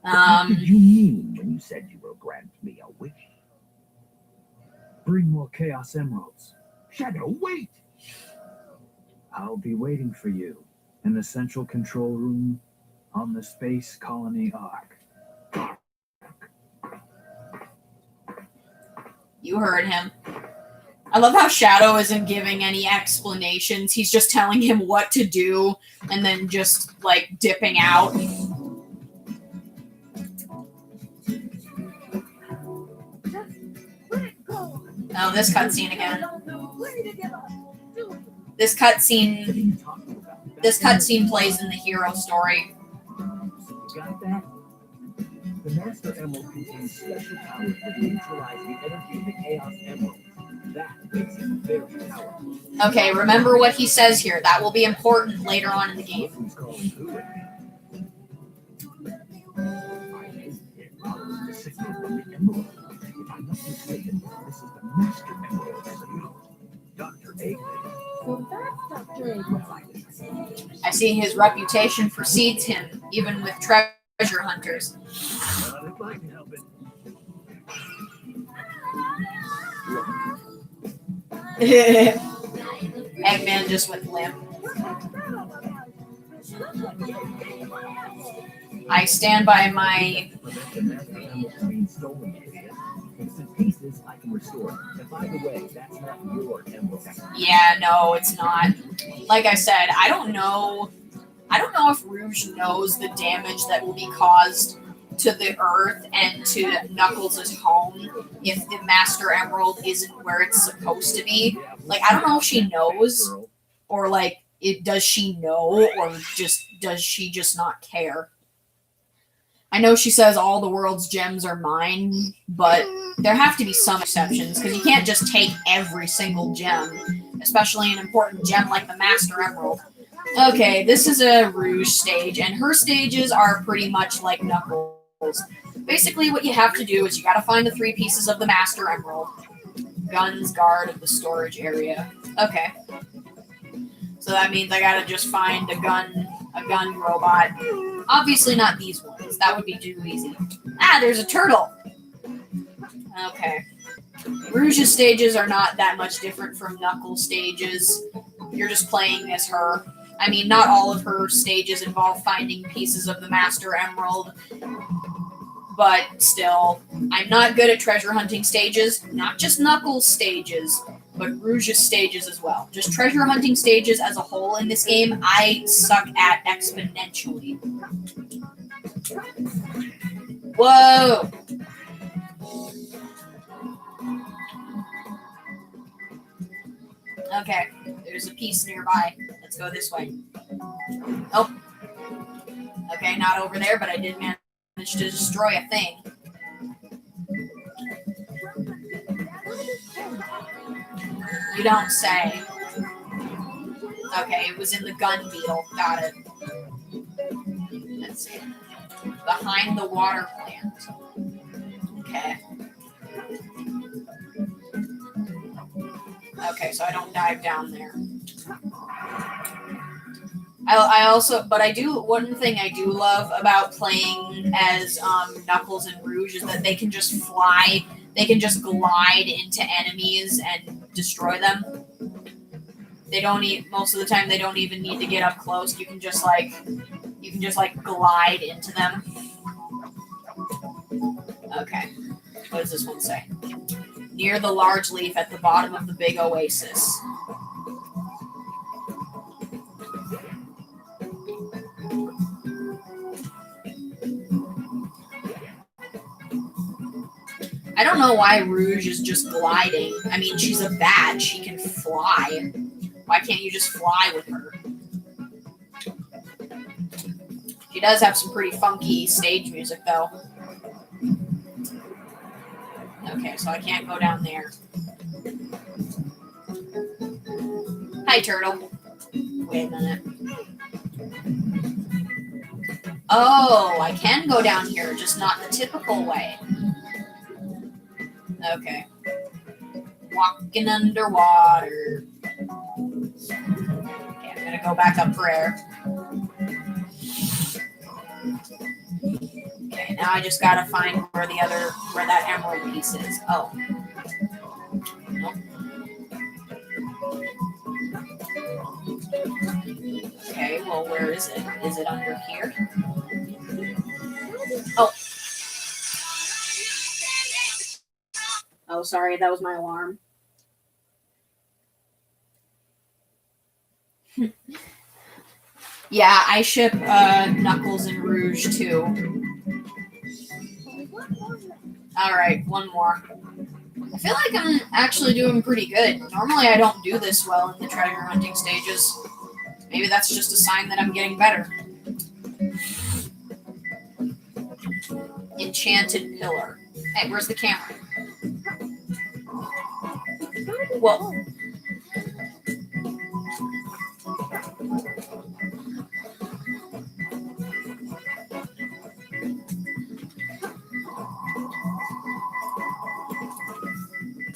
What did you mean when you said you will grant me a wish? Bring more Chaos Emeralds. Shadow, wait! I'll be waiting for you in the central control room on the Space Colony Ark. You heard him. I love how Shadow isn't giving any explanations. He's just telling him what to do and then just, like, dipping out. Oh, this cutscene again. This cutscene plays in the hero story. Got that? The Master Emerald contains special powers that neutralize the energy of the Chaos Emerald. That makes it very powerful. Okay, remember what he says here. That will be important later on in the game. Who's calling who at me? I think it follows the signal from the Emerald. If I'm not mistaken, this is the Master Emerald signal. Dr. Eggman. So that's Dr. Eggman. I see his reputation precedes him, even with treasure hunters. I'd like to help it. Eggman just went limp. I stand by my... The Master Emerald being stolen, idiot. If it's in pieces, I can restore it. And by the way, that's not your emerald. Yeah, no, it's not. Like I said, I don't know if Rouge knows the damage that will be caused to the Earth and to Knuckles' home if the Master Emerald isn't where it's supposed to be. Like, I don't know if she knows, or like, does she know, or does she just not care? I know she says all the world's gems are mine, but there have to be some exceptions, because you can't just take every single gem, especially an important gem like the Master Emerald. Okay, this is a Rouge stage, and her stages are pretty much like Knuckles. Basically, what you have to do is you gotta find the 3 pieces of the Master Emerald. Guns, guard, and the storage area. Okay. So that means I gotta just find a gun robot. Obviously not these ones. That would be too easy. Ah, there's a turtle! Okay. Rouge's stages are not that much different from Knuckles' stages. You're just playing as her. I mean, not all of her stages involve finding pieces of the Master Emerald. but still, I'm not good at treasure hunting stages, not just Knuckles stages, but Rouge's stages as well. Just treasure hunting stages as a whole in this game, I suck at exponentially. Whoa! Okay, there's a piece nearby. Let's go this way. Oh. Okay, not over there, but I did manage to destroy a thing. You don't say. Okay, it was in the gun beetle. Got it. Let's see. Behind the water plant. Okay. Okay, so I don't dive down there. One thing I do love about playing as Knuckles and Rouge is that they can just fly, they can just glide into enemies and destroy them. They don't most of the time they don't even need to get up close. You can just glide into them. Okay. What does this one say? Near the large leaf at the bottom of the big oasis. I don't know why Rouge is just gliding. I mean, she's a bat. She can fly. Why can't you just fly with her? She does have some pretty funky stage music, though. Okay, so I can't go down there. Hi, turtle. Wait a minute. Oh, I can go down here, just not the typical way. Okay. Walking underwater. Okay, I'm gonna go back up for air. Okay, now I just gotta find where that emerald piece is. Oh. Nope. Okay, well, where is it? Is it under here? Oh. Oh, sorry, that was my alarm. Yeah, I ship Knuckles and Rouge too. Alright, one more. I feel like I'm actually doing pretty good. Normally I don't do this well in the treasure hunting stages. Maybe that's just a sign that I'm getting better. Enchanted pillar. Hey, where's the camera? Whoa.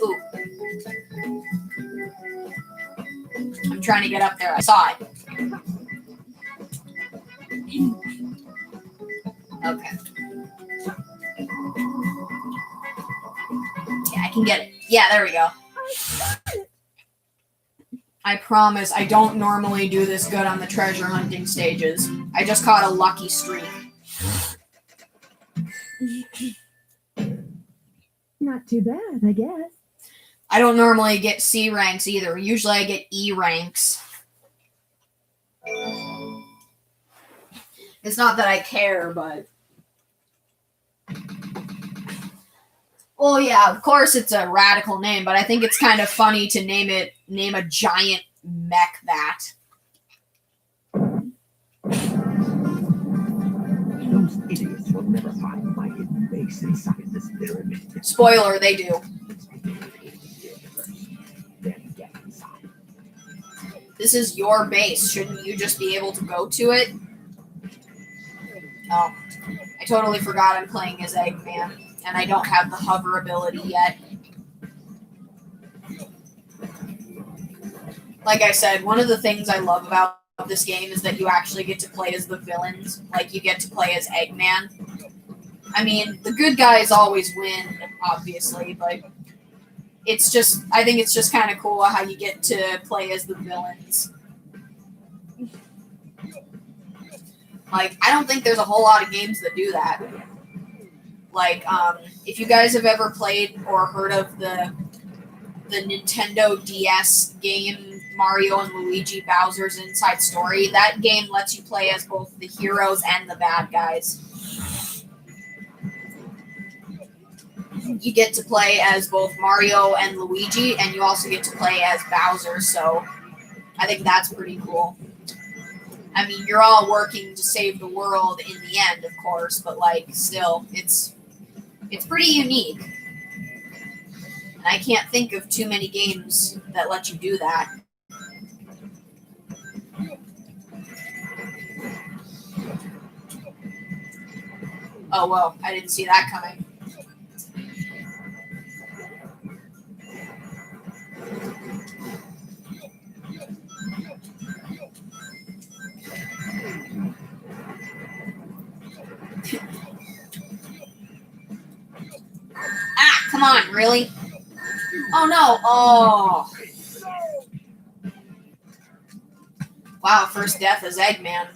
Ooh. I'm trying to get up there. I saw it. Okay. Yeah, I can get it. Yeah, there we go. I promise I don't normally do this good on the treasure hunting stages. I just caught a lucky streak. Not too bad, I guess. I don't normally get C ranks either. Usually I get E ranks. It's not that I care, but... Well, yeah, of course it's a radical name, but I think it's kind of funny to name a giant mech that. Those idiots will never find my hidden base inside this pyramid. Spoiler, they do. Then get inside. This is your base. Shouldn't you just be able to go to it? Oh, I totally forgot I'm playing as Eggman, and I don't have the hover ability yet. Like I said, one of the things I love about this game is that you actually get to play as the villains. Like, you get to play as Eggman. I mean, the good guys always win, obviously, but it's just, I think it's just kind of cool how you get to play as the villains. Like, I don't think there's a whole lot of games that do that. Like, if you guys have ever played or heard of the Nintendo DS game Mario and Luigi Bowser's Inside Story, that game lets you play as both the heroes and the bad guys. You get to play as both Mario and Luigi, and you also get to play as Bowser, so I think that's pretty cool. I mean, you're all working to save the world in the end, of course, but, like, still, it's pretty unique. And I can't think of too many games that let you do that. Oh, well, I didn't see that coming. Ah, come on, really? Oh, no. Oh. Wow, first death is Eggman.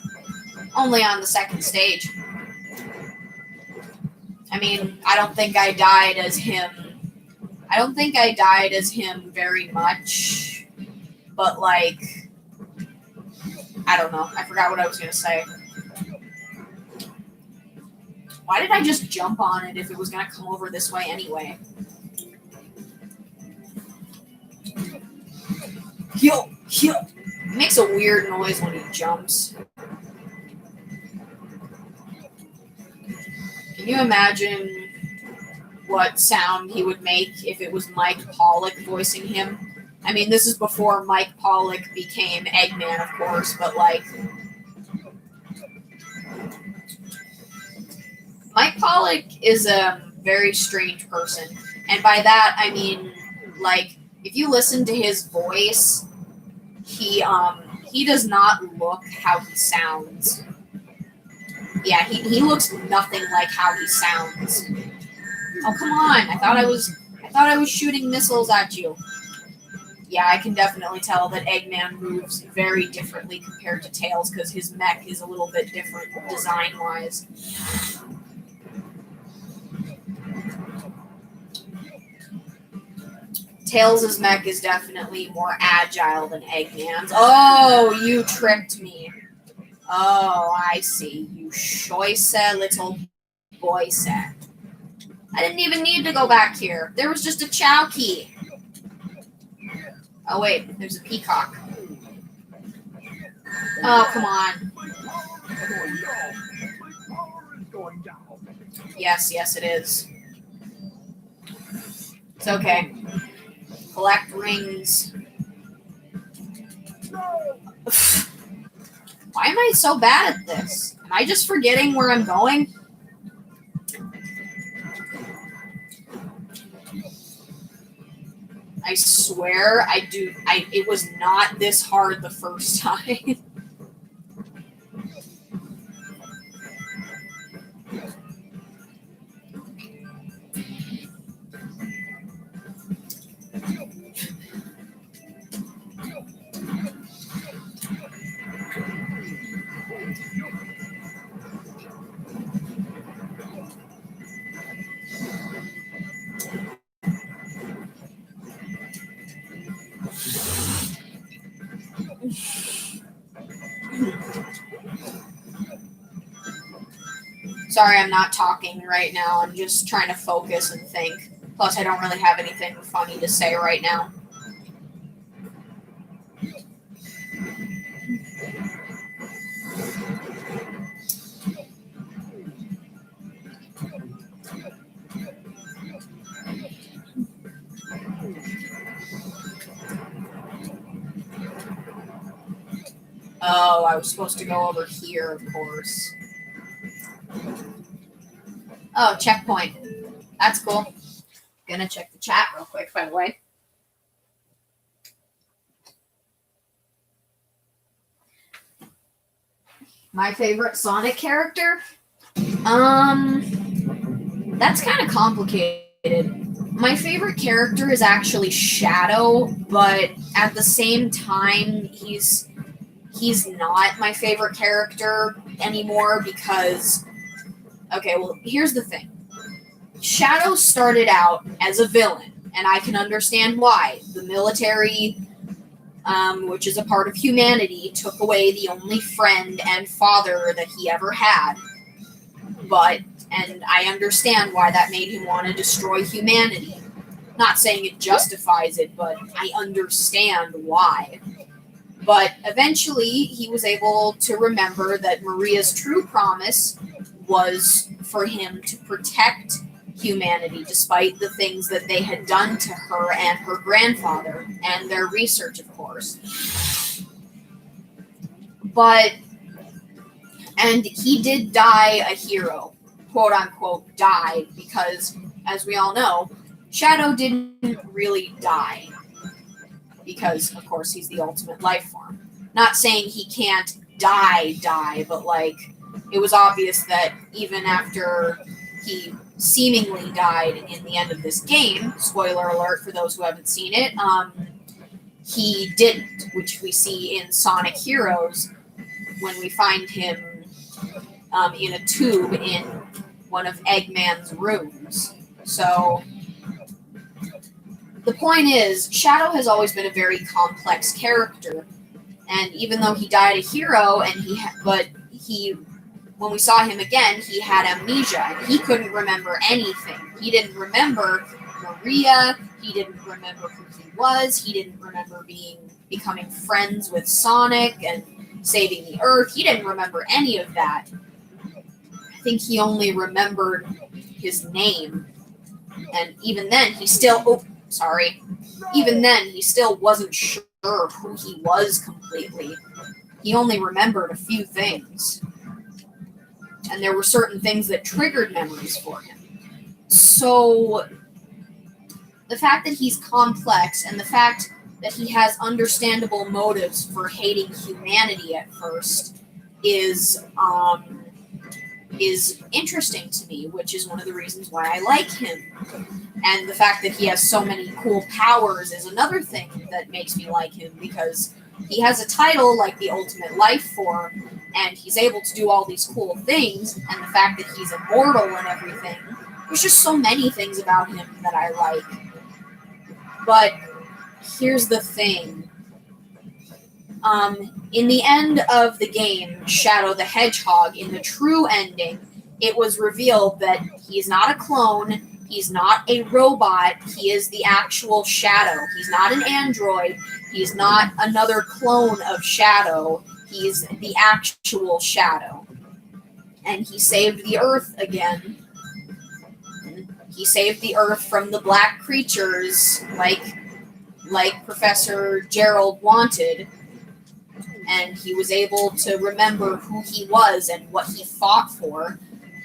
Only on the second stage. I mean, I don't think I died as him. I don't think I died as him very much. But, like, I don't know. I forgot what I was going to say. Why did I just jump on it if it was going to come over this way anyway? Yo, yo. It makes a weird noise when he jumps. Can you imagine what sound he would make if it was Mike Pollock voicing him? I mean, this is before Mike Pollock became Eggman, of course, but, like, Mike Pollock is a very strange person. And by that, I mean, like, if you listen to his voice, he does not look how he sounds. Yeah, he looks nothing like how he sounds. Oh, come on. I thought I was shooting missiles at you. Yeah, I can definitely tell that Eggman moves very differently compared to Tails because his mech is a little bit different design-wise. Tails' mech is definitely more agile than Eggman's. Oh, you tricked me. Oh, I see. You choice little boy set. I didn't even need to go back here. There was just a Chow key. Oh, wait. There's a peacock. Oh, come on. Yes, yes, it is. It's okay. Collect rings. Why am I so bad at this? Am I just forgetting where I'm going? I swear it was not this hard the first time. Sorry, I'm not talking right now. I'm just trying to focus and think. Plus, I don't really have anything funny to say right now. Oh, I was supposed to go over here, of course. Oh, checkpoint. That's cool. Gonna check the chat real quick, by the way. My favorite Sonic character? That's kind of complicated. My favorite character is actually Shadow, but at the same time, he's not my favorite character anymore because... Okay, well, here's the thing. Shadow started out as a villain, and I can understand why. The military, which is a part of humanity, took away the only friend and father that he ever had. And I understand why that made him want to destroy humanity. Not saying it justifies it, but I understand why. But eventually, he was able to remember that Maria's true promise was for him to protect humanity, despite the things that they had done to her and her grandfather, and their research, of course. And he did die a hero, quote unquote, died, because, as we all know, Shadow didn't really die. Because, of course, he's the ultimate life form. Not saying he can't die, but, like, it was obvious that even after he seemingly died in the end of this game, spoiler alert for those who haven't seen it, he didn't, which we see in Sonic Heroes when we find him in a tube in one of Eggman's rooms. So the point is, Shadow has always been a very complex character, and even though he died a hero, when we saw him again, he had amnesia. He couldn't remember anything. He didn't remember Maria. He didn't remember who he was. He didn't remember becoming friends with Sonic and saving the Earth. He didn't remember any of that. I think he only remembered his name, and even then, he still. Even then, he still wasn't sure who he was completely. He only remembered a few things. And there were certain things that triggered memories for him. So, the fact that he's complex and the fact that he has understandable motives for hating humanity at first is interesting to me, which is one of the reasons why I like him. And the fact that he has so many cool powers is another thing that makes me like him, because he has a title like the Ultimate Life Form, and he's able to do all these cool things, and the fact that he's immortal and everything. There's just so many things about him that I like. But here's the thing. In the end of the game, Shadow the Hedgehog, in the true ending, it was revealed that he's not a clone, he's not a robot, he is the actual Shadow. He's not an android, he's not another clone of Shadow, he's the actual Shadow. And he saved the Earth again. He saved the Earth from the black creatures like Professor Gerald wanted. And he was able to remember who he was and what he fought for.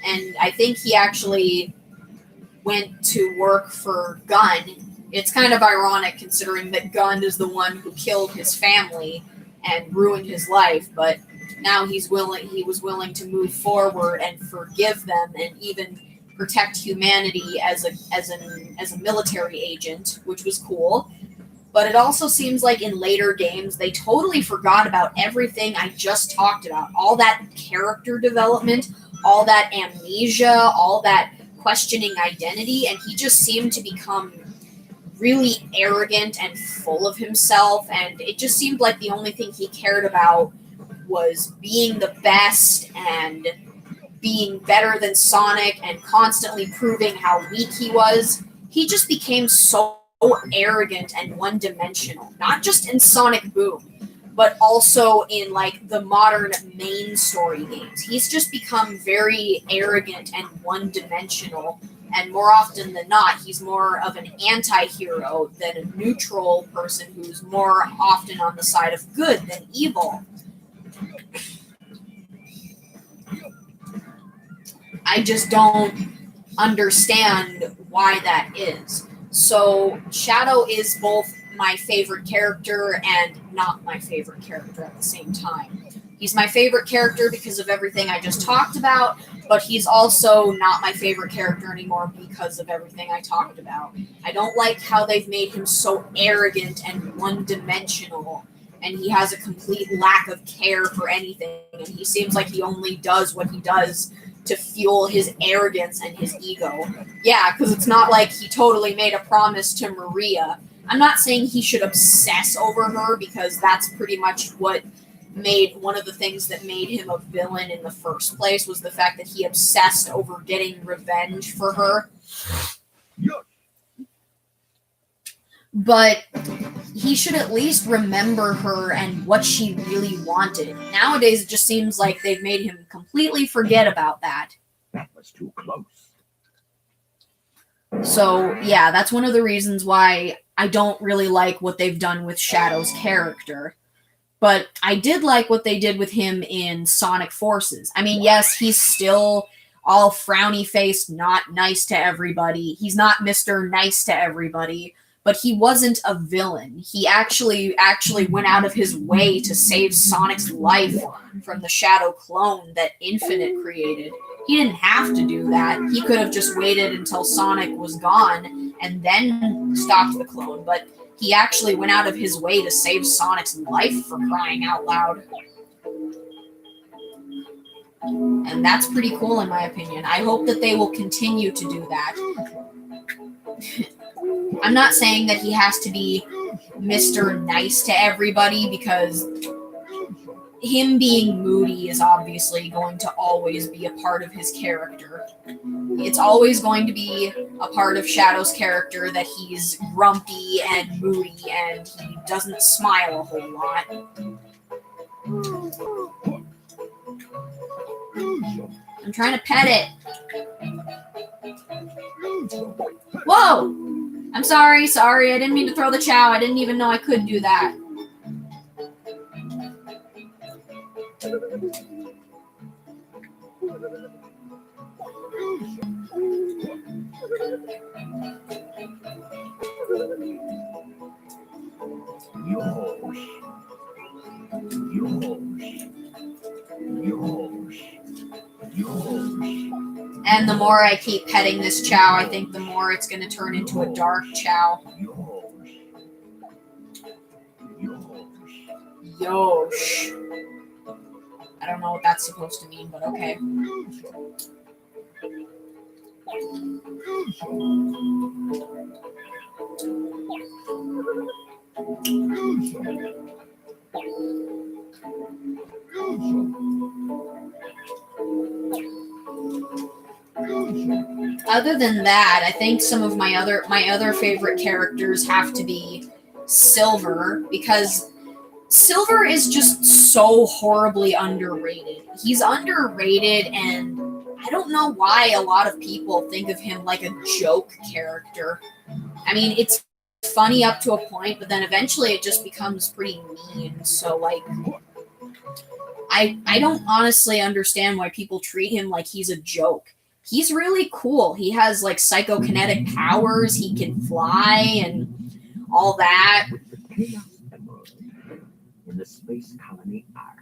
And I think he actually went to work for Gunn. It's kind of ironic considering that Gunn is the one who killed his family and ruined his life, but now he was willing to move forward and forgive them and even protect humanity as a military agent, which was cool. But it also seems like in later games, they totally forgot about everything I just talked about. All that character development, all that amnesia, all that questioning identity, and he just seemed to become really arrogant and full of himself, and it just seemed like the only thing he cared about was being the best and being better than Sonic and constantly proving how weak he was. He just became so arrogant and one-dimensional, not just in Sonic Boom, but also in like the modern main story games. He's just become very arrogant and one-dimensional, and more often than not, he's more of an anti-hero than a neutral person who's more often on the side of good than evil. I just don't understand why that is. So Shadow is both my favorite character and not my favorite character at the same time. He's my favorite character because of everything I just talked about, but he's also not my favorite character anymore because of everything I talked about. I don't like how they've made him so arrogant and one-dimensional, and he has a complete lack of care for anything, and he seems like he only does what he does to fuel his arrogance and his ego. Yeah, because it's not like he totally made a promise to Maria. I'm not saying he should obsess over her, because that's pretty much what made one of the things that made him a villain in the first place, was the fact that he obsessed over getting revenge for her. Yuck. But he should at least remember her and what she really wanted. Nowadays, it just seems like they've made him completely forget about that. That was too close. So, yeah, that's one of the reasons why I don't really like what they've done with Shadow's character. But I did like what they did with him in Sonic Forces. I mean, yes, he's still all frowny-faced, not nice to everybody. He's not Mr. Nice to everybody. But he wasn't a villain. He actually went out of his way to save Sonic's life from the Shadow clone that Infinite created. He didn't have to do that. He could have just waited until Sonic was gone and then stopped the clone. But he actually went out of his way to save Sonic's life, for crying out loud. And that's pretty cool, in my opinion. I hope that they will continue to do that. I'm not saying that he has to be Mr. Nice to everybody, because him being moody is obviously going to always be a part of his character. It's always going to be a part of Shadow's character that he's grumpy and moody and he doesn't smile a whole lot. I'm trying to pet it. Whoa! I'm sorry. I didn't mean to throw the chow. I didn't even know I could do that. And the more I keep petting this chow, I think the more it's going to turn into a dark chow. Yosh. I don't know what that's supposed to mean, but okay. Other than that, I think some of my other favorite characters have to be Silver, because Silver is just so horribly underrated. He's underrated, and I don't know why a lot of people think of him like a joke character. I mean, it's funny up to a point, but then eventually it just becomes pretty mean. So, like, I don't honestly understand why people treat him like he's a joke. He's really cool. He has, like, psychokinetic powers. He can fly and all that. In the space colony arc.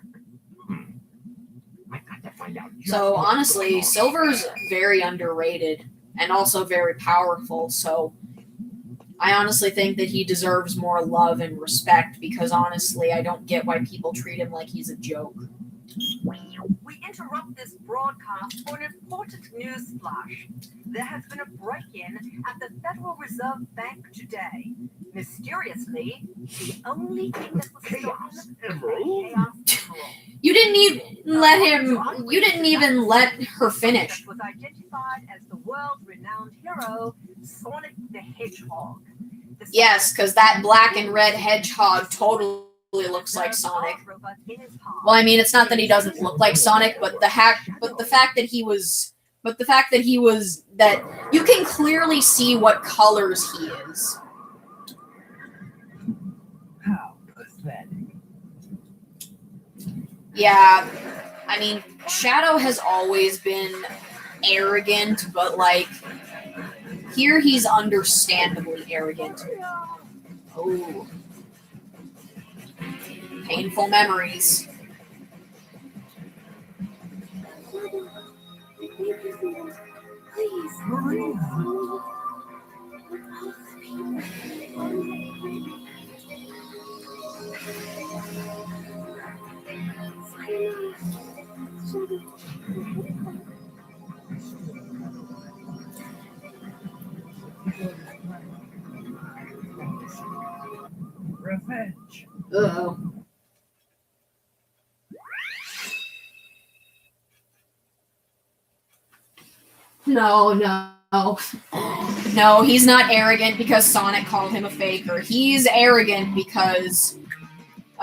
I've got to find out. So honestly, Silver's very underrated and also very powerful. So I honestly think that he deserves more love and respect, because honestly, I don't get why people treat him like he's a joke. We interrupt this broadcast for an important news flash. There has been a break-in at the Federal Reserve Bank today. Mysteriously, the only thing that was stolen was the Chaos Emerald. You didn't even let her finish. Was identified as the world-renowned hero, Sonic the Hedgehog. Yes, because that black and red hedgehog totally looks like Sonic. Well, I mean, it's not that he doesn't look like Sonic, but the fact that you can clearly see what colors he is. How pathetic. Yeah, I mean, Shadow has always been arrogant, but, like, here he's understandably arrogant. Oh. Painful memories. Revenge. Uh-oh. No, no. No, he's not arrogant because Sonic called him a faker. He's arrogant because...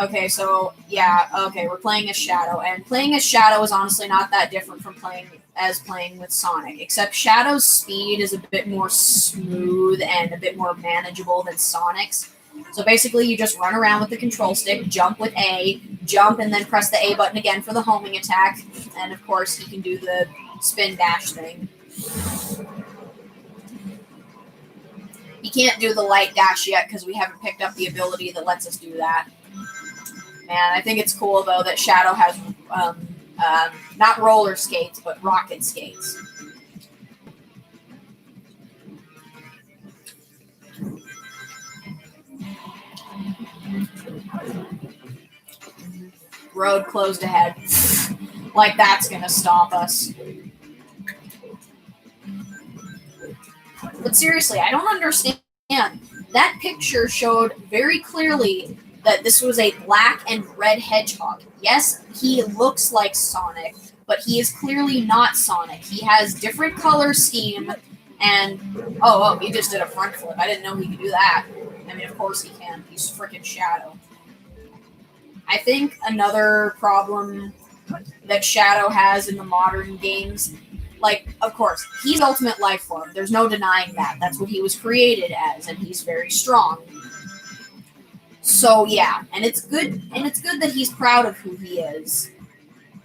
Okay, so, yeah, okay, we're playing as Shadow, and playing as Shadow is honestly not that different from playing with Sonic, except Shadow's speed is a bit more smooth and a bit more manageable than Sonic's. So basically, you just run around with the control stick, jump with A, jump, and then press the A button again for the homing attack, and of course, he can do the spin dash thing. He can't do the light dash yet because we haven't picked up the ability that lets us do that. Man, I think it's cool though that Shadow has not roller skates but rocket skates. Road closed ahead. Like that's gonna stop us. But seriously, I don't understand. That picture showed very clearly that this was a black and red hedgehog. Yes, he looks like Sonic, but he is clearly not Sonic. He has different color scheme, and oh, he just did a front flip. I didn't know he could do that. I mean, of course he can. He's freaking Shadow. I think another problem that Shadow has in the modern games, like, of course, he's ultimate life form. There's no denying that. That's what he was created as, and he's very strong. So yeah, and it's good that he's proud of who he is.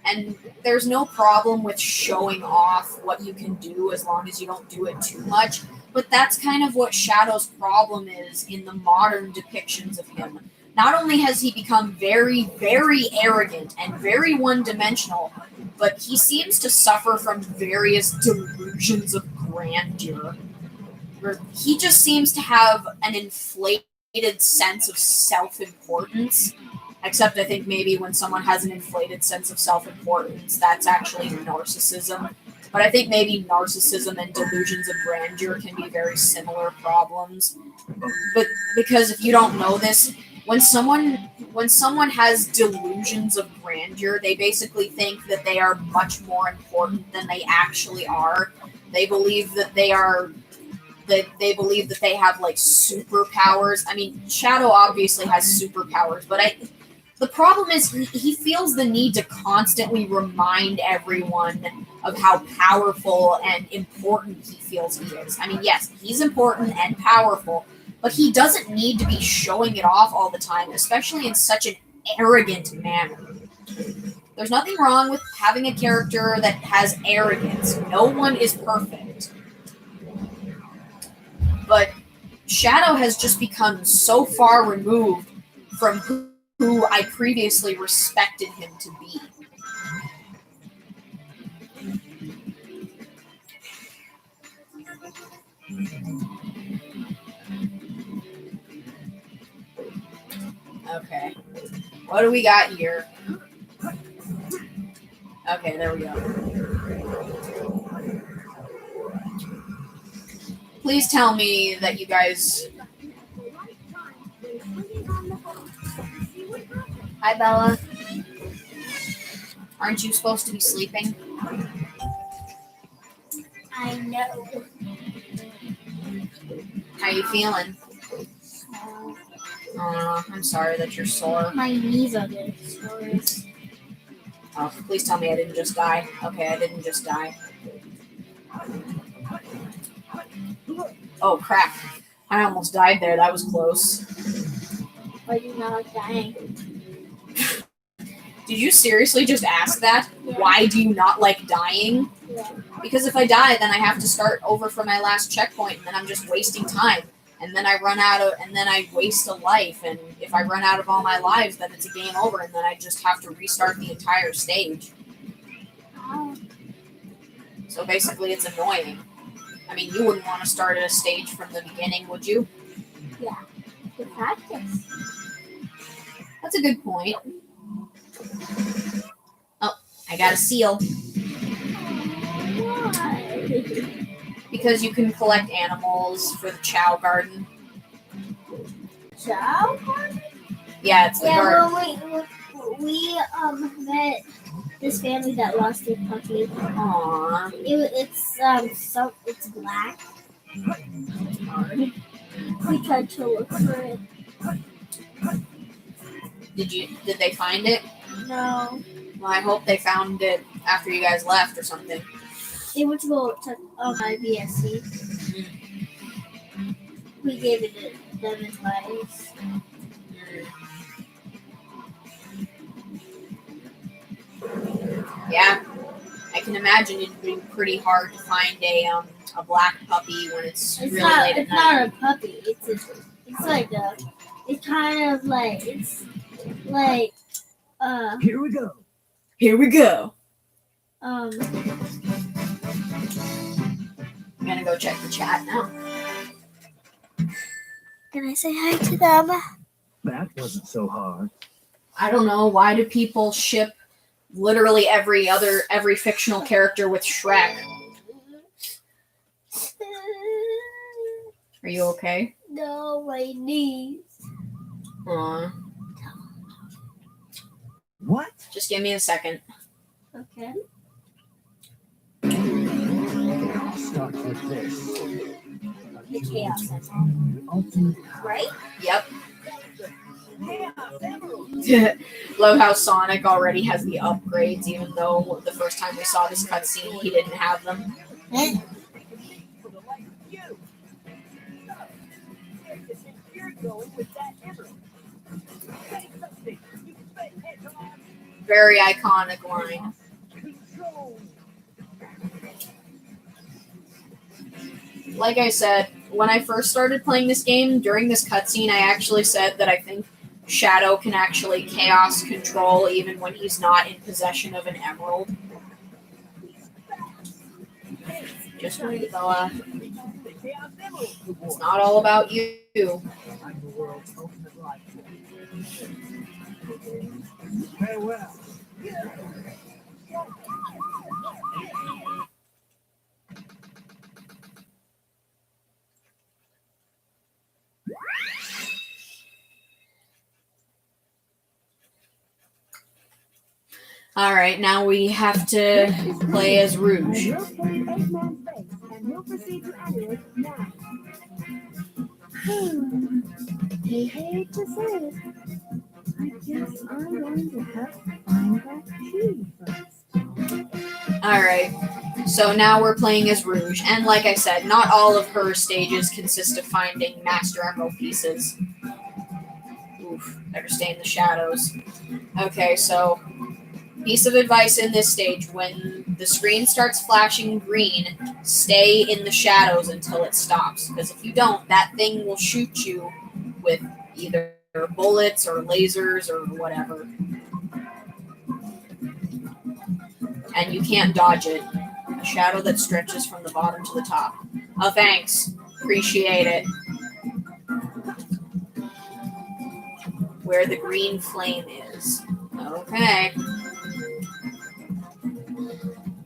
And there's no problem with showing off what you can do as long as you don't do it too much. But that's kind of what Shadow's problem is in the modern depictions of him. Not only has he become very, very arrogant and very one-dimensional, but he seems to suffer from various delusions of grandeur. He just seems to have an inflated sense of self-importance. Except I think maybe when someone has an inflated sense of self-importance, that's actually narcissism. But I think maybe narcissism and delusions of grandeur can be very similar problems. But because if you don't know this, when someone has delusions of grandeur, they basically think that they are much more important than they actually are. They believe that they have like superpowers. I mean, Shadow obviously has superpowers, but the problem is he feels the need to constantly remind everyone of how powerful and important he feels he is. I mean, yes, he's important and powerful, but he doesn't need to be showing it off all the time, especially in such an arrogant manner. There's nothing wrong with having a character that has arrogance. No one is perfect. But Shadow has just become so far removed from who I previously respected him to be. Okay. What do we got here? Okay, there we go. Please tell me that you guys... Hi, Bella. Aren't you supposed to be sleeping? I know. How you feeling? Oh, I'm sorry that you're sore. My knees are getting sore. Oh, please tell me I didn't just die. Okay, I didn't just die. Oh, crap. I almost died there. That was close. Why are you not dying? Did you seriously just ask that? Yeah. Why do you not like dying? Yeah. Because if I die, then I have to start over from my last checkpoint, and then I'm just wasting time. And then I waste a life, and if I run out of all my lives, then it's a game over, and then I just have to restart the entire stage. So basically, it's annoying. I mean, you wouldn't want to start at a stage from the beginning, would you? Yeah. The practice. That's a good point. Oh, I got a seal. Why? Because because you can collect animals for the Chow Garden. Chow? Yeah, it's the garden. Well, we met this family that lost their puppy. Aww. It's black. We tried to look for it. Did they find it? No. Well, I hope they found it after you guys left or something. They went to go check on my BSC. We gave it them advice. Yeah, I can imagine it'd be pretty hard to find a black puppy when it's really late at It's night. not a puppy. It's like a. It's kind of like Here we go. Here we go. um. I'm gonna go check the chat now. Can I say hi to them? That wasn't so hard. I don't know, why do people ship literally every fictional character with Shrek? Are you okay? No, my knees. Aw. What? Just give me a second. Okay. I'll start with this. The chaos. Ultimate Right? Yep. Love how Sonic already has the upgrades, even though the first time we saw this cutscene, he didn't have them. Very iconic line. Like I said, when I first started playing this game, during this cutscene, I actually said that I think Shadow can actually chaos control even when he's not in possession of an emerald. Just wait, Bella. It's not all about you. I'm the world's ultimate life form. Farewell. Alright, now we have to play as Rouge. I will play Eggman's face, and we'll proceed to animate now. I hate to say it. I guess I'm going to have to find that key first. Alright, so now we're playing as Rouge, and like I said, not all of her stages consist of finding Master Emerald pieces. Oof, better stay in the shadows. Okay, so piece of advice in this stage: when the screen starts flashing green, stay in the shadows until it stops, because if you don't, that thing will shoot you with either bullets or lasers or whatever. And you can't dodge it. A shadow that stretches from the bottom to the top. Oh, thanks. Appreciate it. Where the green flame is. Okay.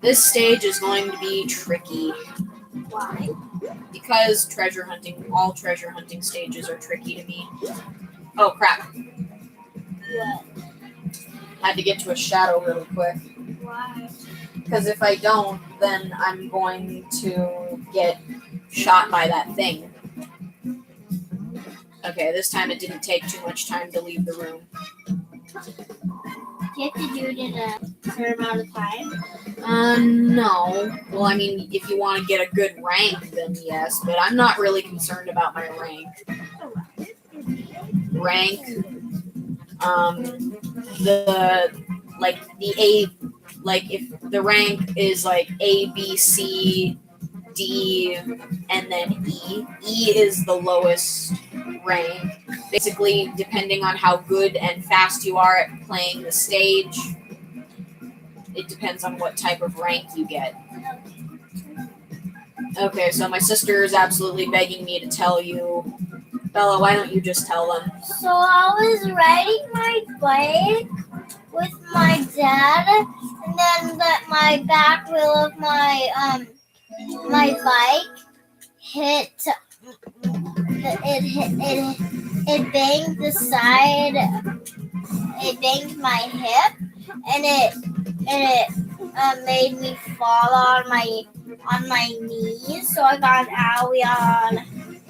This stage is going to be tricky. Why? Because all treasure hunting stages are tricky to me. Oh, crap. What? Had to get to a shadow really quick. Why? Because if I don't, then I'm going to get shot by that thing. Okay, this time it didn't take too much time to leave the room. Do you have to do it in a certain amount of time? No. Well, I mean, if you want to get a good rank, then yes, but I'm not really concerned about my rank. If the rank is like A, B, C, D, and then E. E is the lowest rank. Basically, depending on how good and fast you are at playing the stage, it depends on what type of rank you get. Okay, so my sister is absolutely begging me to tell you. Bella, why don't you just tell them? So I was riding my bike with my dad, and then my back wheel of my bike hit it banged the side. It banged my hip, and it made me fall on my knees. So I got an owie on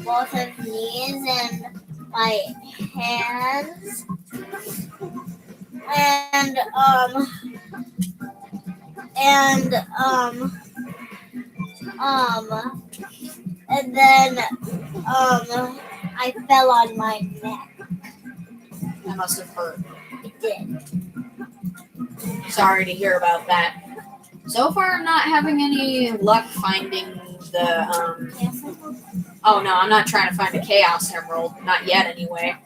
both of knees and my hands, and then I fell on my neck. That must have hurt. It did. Sorry to hear about that. So far, I'm not having any luck finding the. Oh no, I'm not trying to find a Chaos Emerald. Not yet, anyway.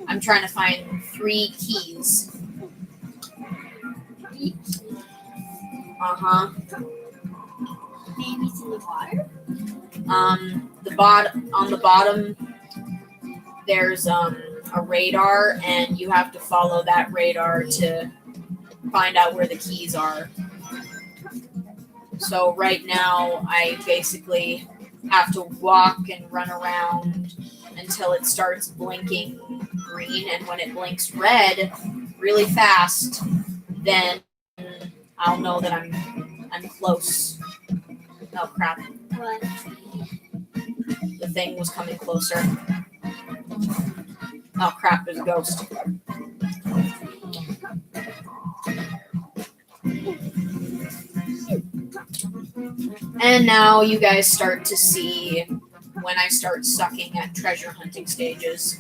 I'm trying to find 3 keys. Maybe it's in the water. On the bottom, there's a radar, and you have to follow that radar to find out where the keys are. So right now, I basically have to walk and run around until it starts blinking green, and when it blinks red really fast, then I'll know that I'm close. Oh crap. What? The thing was coming closer. Oh crap, there's a ghost. And now you guys start to see when I start sucking at treasure hunting stages.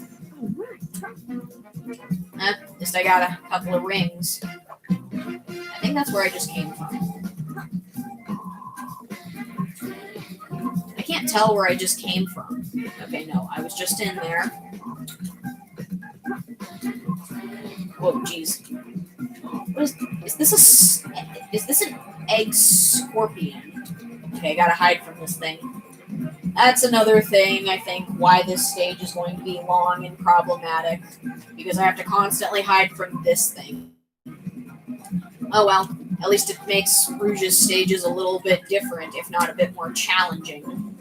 At least I got a couple of rings. I think that's where I just came from. I can't tell where I just came from. Okay, no, I was just in there. Whoa, jeez. Is this an egg scorpion? Okay, I gotta hide from this thing. That's another thing, I think, why this stage is going to be long and problematic. Because I have to constantly hide from this thing. Oh well, at least it makes Rouge's stages a little bit different, if not a bit more challenging.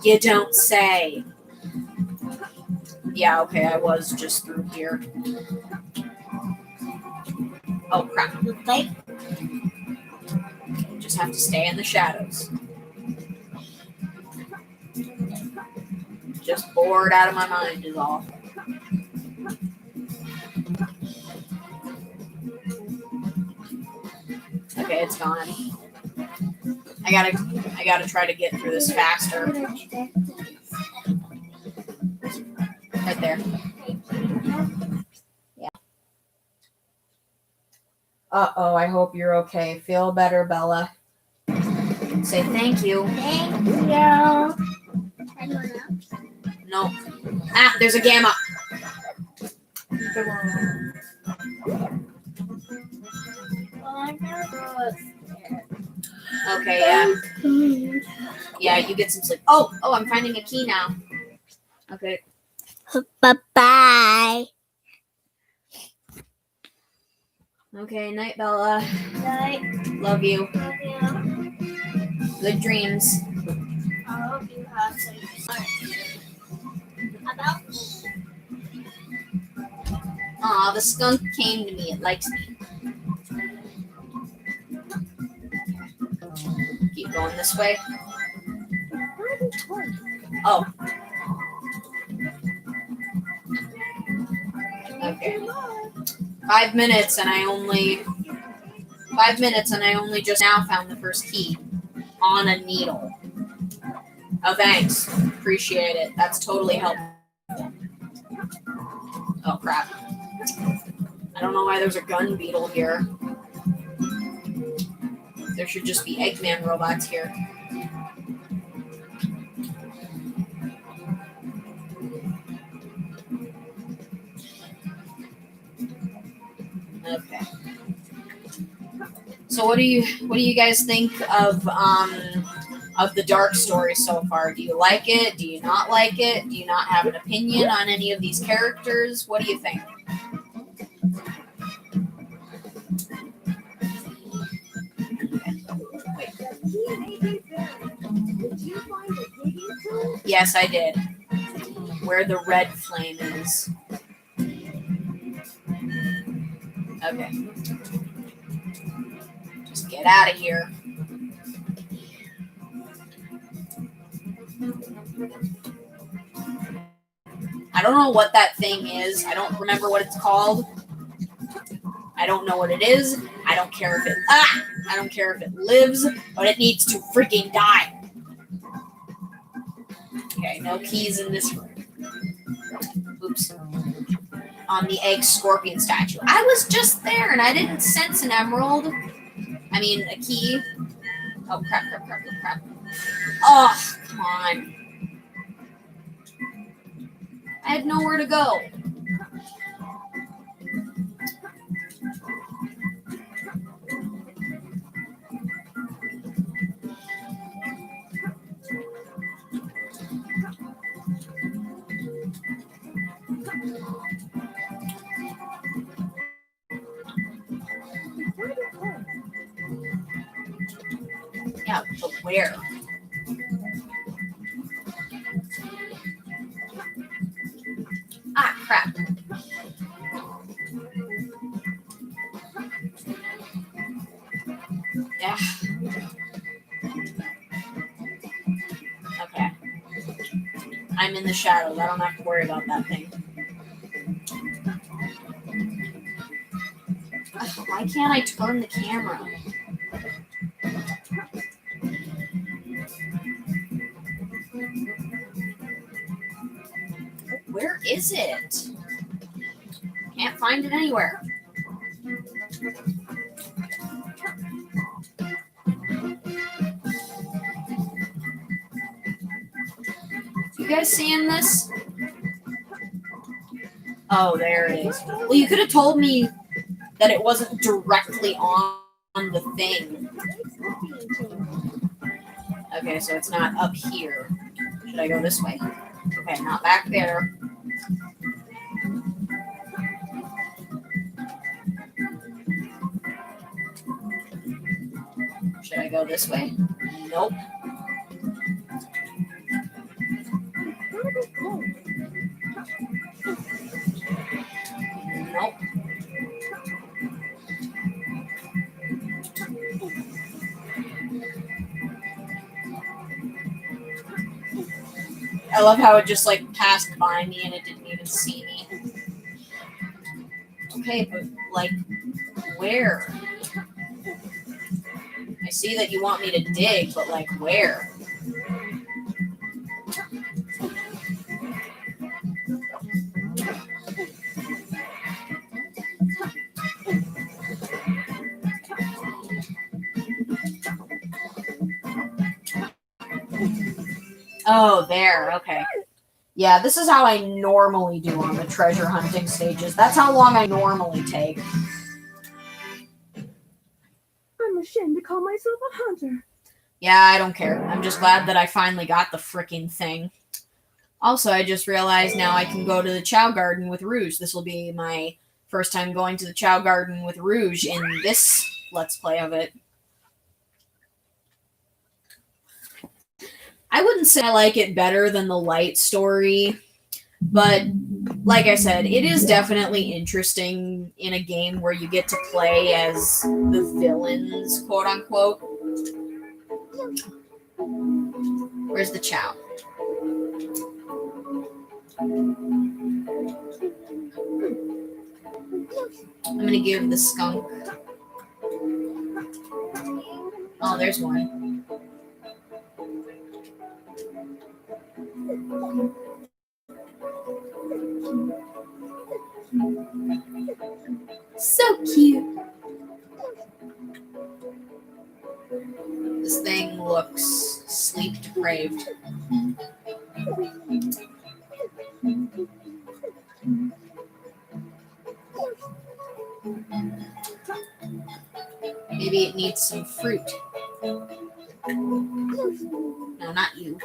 You don't say. Yeah, okay, I was just through here. Oh, crap. Okay. Just have to stay in the shadows. Just bored out of my mind is all. Okay, it's gone. I gotta try to get through this faster. Right there. Yeah. Uh-oh, I hope you're okay. Feel better, Bella. Say thank you. Thank you. Anyone else? No. Ah, there's a gamma. Well, I'm gonna go upstairs. Okay, yeah. Yeah, you get some sleep. Oh, I'm finding a key now. Okay. Bye-bye. Okay, night, Bella. Night. Love you. Love you. Good dreams. I hope you have some fun. About me. Aw, the skunk came to me. It likes me. Keep going this way. Oh. Okay. 5 minutes and I only just now found the first key on a needle. Oh, thanks. Appreciate it. That's totally helpful. Oh, crap. I don't know why there's a gun beetle here. There should just be Eggman robots here. Okay. So what do you guys think of the Dark story so far? Do you like it? Do you not like it? Do you not have an opinion on any of these characters? What do you think? Wait. Yes, I did. Where the red flame is. Okay. Just get out of here. I don't know what that thing is. I don't remember what it's called. I don't know what it is. I don't care if it I don't care if it lives, but it needs to freaking die. Okay, no keys in this room. Oops. On the egg scorpion statue. I was just there and I didn't sense an emerald. I mean a key. Oh crap. Oh, come on. I had nowhere to go. Yeah, but where? Ah, crap. Yeah. Okay. I'm in the shadows. I don't have to worry about that thing. Ugh, why can't I turn the camera? Where is it? Can't find it anywhere. You guys seeing this? Oh, there it is. Well, you could have told me that it wasn't directly on the thing. Okay, so it's not up here. Should I go this way? Okay, not back there. Should I go this way? Nope. Nope. I love how it just like passed by me and it didn't even see me. Okay, but like, where? I see that you want me to dig, but like, where? Oh, there. Okay. Yeah, this is how I normally do on the treasure hunting stages. That's how long I normally take. I'm ashamed to call myself a hunter. Yeah, I don't care. I'm just glad that I finally got the freaking thing. Also, I just realized now I can go to the Chow Garden with Rouge. This will be my first time going to the Chow Garden with Rouge in this Let's Play of it. I wouldn't say I like it better than the Light story, but like I said, it is definitely interesting in a game where you get to play as the villains, quote unquote. Where's the Chow? I'm gonna give the skunk. Oh, there's one. So cute. This thing looks sleep depraved. Maybe it needs some fruit. No, not you.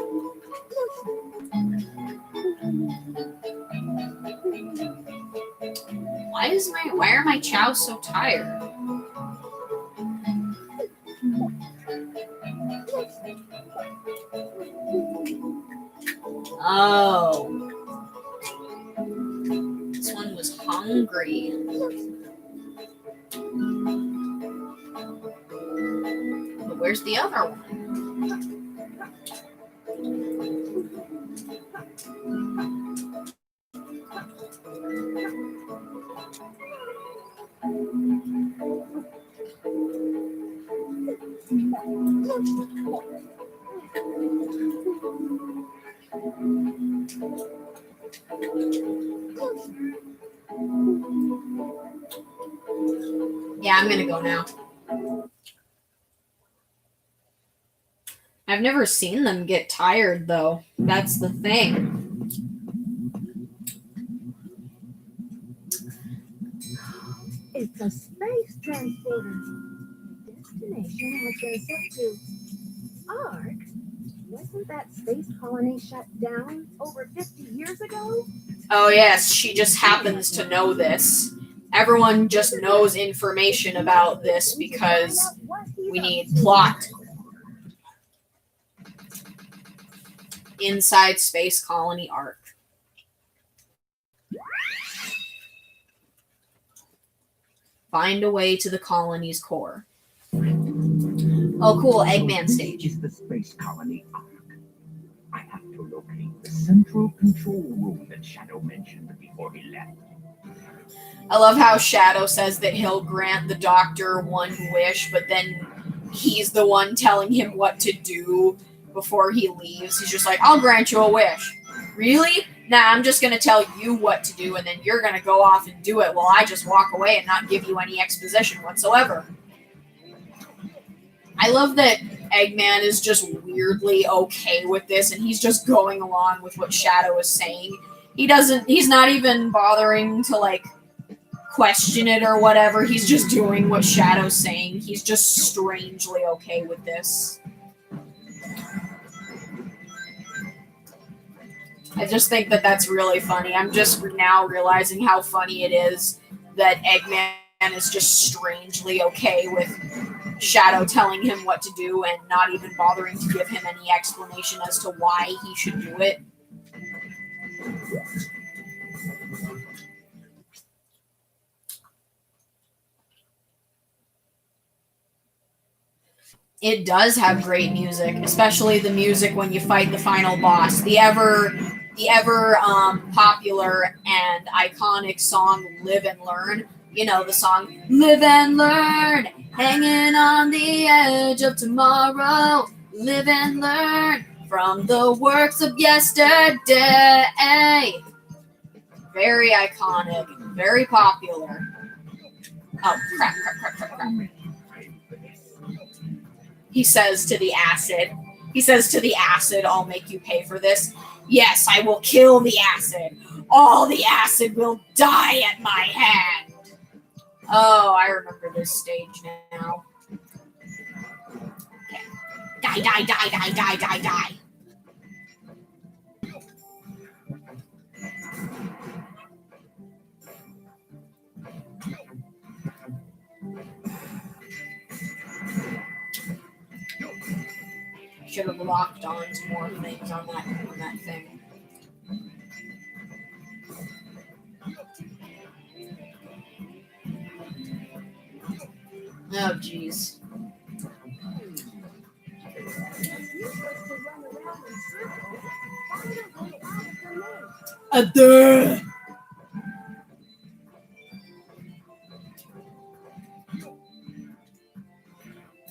Why are my chows so tired? Oh. This one was hungry. But where's the other one? Yeah, I'm gonna go now. I've never seen them get tired, though. That's the thing. It's a space transporter. Destination has been set to Ark. Wasn't that space colony shut down over 50 years ago? Oh, yes, she just happens to know this. Everyone just knows information about this because we need plot. Inside Space Colony Ark. Find a way to the colony's core. Oh, cool, Eggman stage. Is the space colony Ark? I have to locate the central control room that Shadow mentioned before he left. I love how Shadow says that he'll grant the Doctor one wish, but then he's the one telling him what to do before he leaves. He's just like, I'll grant you a wish. Really? Nah, I'm just going to tell you what to do, and then you're going to go off and do it while I just walk away and not give you any exposition whatsoever. I love that Eggman is just weirdly okay with this, and he's just going along with what Shadow is saying. He's not even bothering to, like, question it or whatever. He's just doing what Shadow's saying. He's just strangely okay with this. I just think that that's really funny. I'm just now realizing how funny it is that Eggman is just strangely okay with Shadow telling him what to do and not even bothering to give him any explanation as to why he should do it. It does have great music, especially the music when you fight the final boss. The ever popular and iconic song "Live and Learn." You know the song "Live and Learn," hanging on the edge of tomorrow. Live and learn from the works of yesterday. Very iconic, very popular. Oh crap! He says to the acid. I'll make you pay for this. Yes, I will kill the acid. All the acid will die at my hand. Oh, I remember this stage now. Okay. Die. Should have locked on to more things on that thing. Oh, jeez.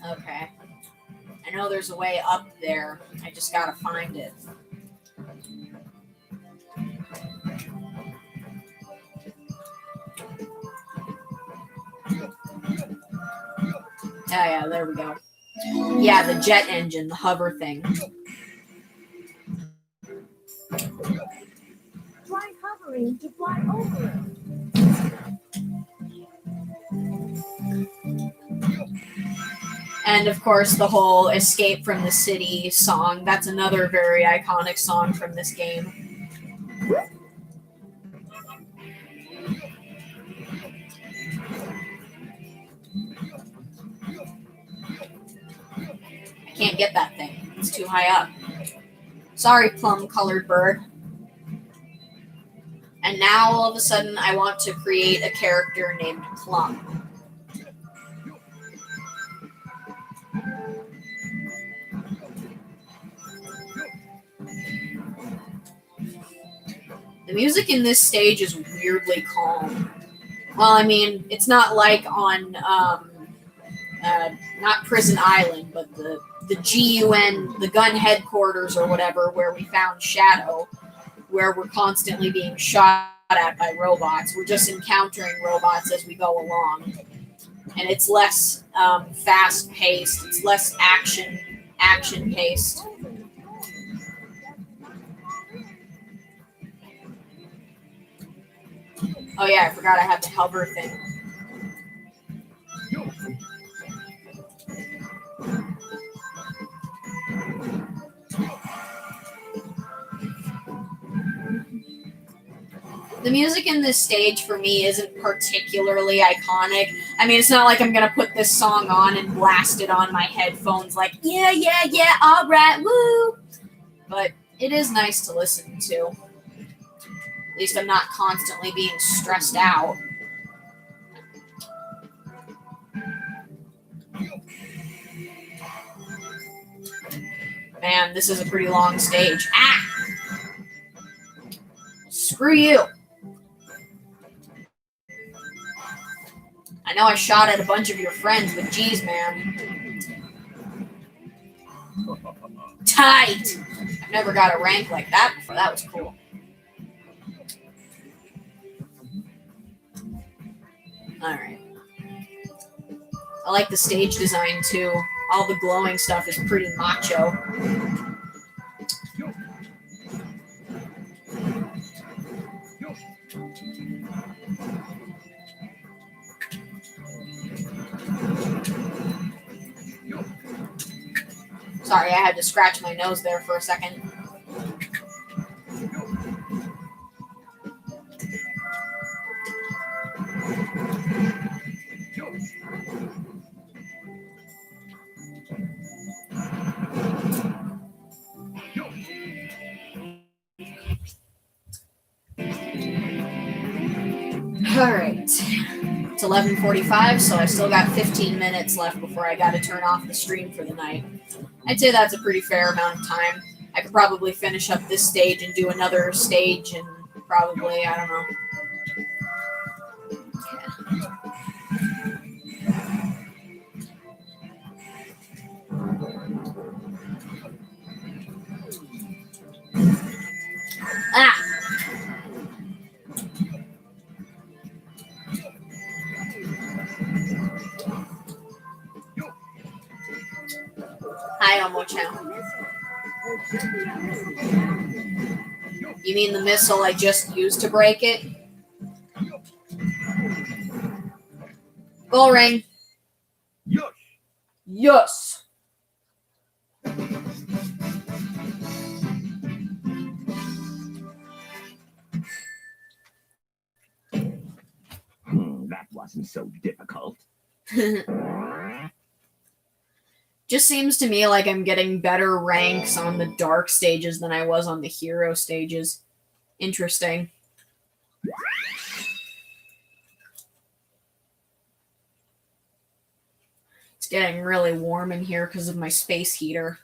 Okay. I know there's a way up there. I just gotta find it. Yeah, there we go. Yeah, the jet engine, the hover thing. Try hovering to fly over it. And of course, the whole Escape from the City song. That's another very iconic song from this game. I can't get that thing. It's too high up. Sorry, plum-colored bird. And now all of a sudden I want to create a character named Plum. The music in this stage is weirdly calm. Well, I mean, it's not like on, not Prison Island, but the GUN, the gun headquarters or whatever, where we found Shadow, where we're constantly being shot at by robots. We're just encountering robots as we go along. And it's less fast-paced. It's less action-paced. Oh yeah, I forgot I have the hover thing. The music in this stage for me isn't particularly iconic. I mean, it's not like I'm gonna put this song on and blast it on my headphones like, yeah, all right, woo! But it is nice to listen to. At least I'm not constantly being stressed out. Man, this is a pretty long stage. Ah! Screw you. I know I shot at a bunch of your friends, but geez, man. Tight! I've never got a rank like that before. That was cool. Alright. I like the stage design, too. All the glowing stuff is pretty macho. Sorry, I had to scratch my nose there for a second. Alright. It's 11:45, so I still got 15 minutes left before I gotta turn off the stream for the night. I'd say that's a pretty fair amount of time. I could probably finish up this stage and do another stage and probably, I don't know. Ah! Hi, Omo-chan. You mean the missile I just used to break it? Bell ring. Yes. Yes. That wasn't so difficult. Just seems to me like I'm getting better ranks on the dark stages than I was on the hero stages. Interesting. It's getting really warm in here because of my space heater.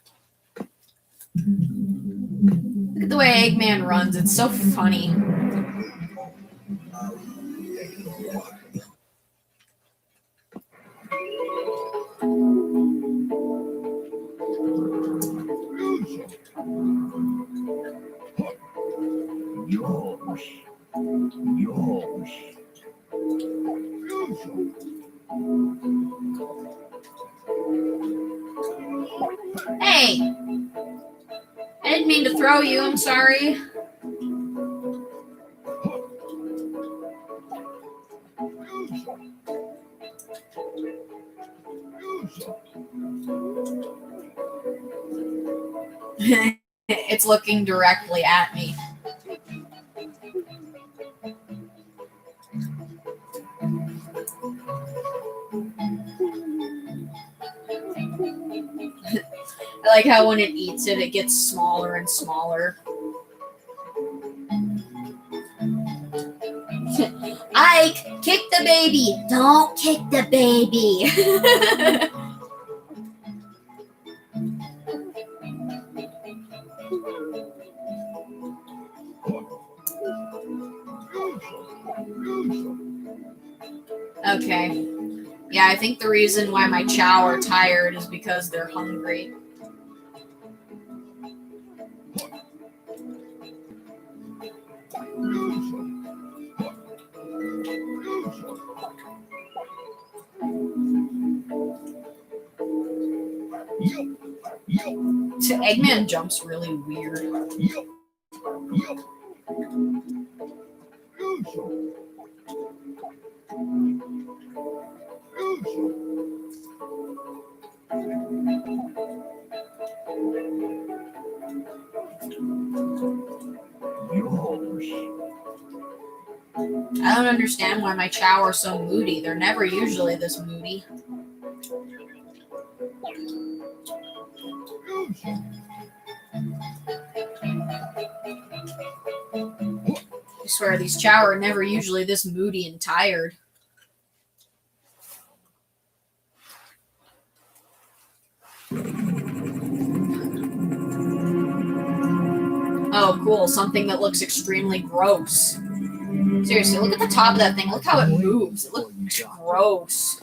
Look at the way Eggman runs. It's so funny. Hey! I didn't mean to throw you, I'm sorry. It's looking directly at me. I like how when it eats it, it gets smaller and smaller. Ike, kick the baby. Don't kick the baby. Okay. Yeah, I think the reason why my chow are tired is because they're hungry. Eggman jumps really weird. I don't understand why my chow are so moody. They're never usually this moody. I swear, these chow are never usually this moody and tired. Oh, cool. Something that looks extremely gross. Seriously, look at the top of that thing. Look how it moves. It looks gross.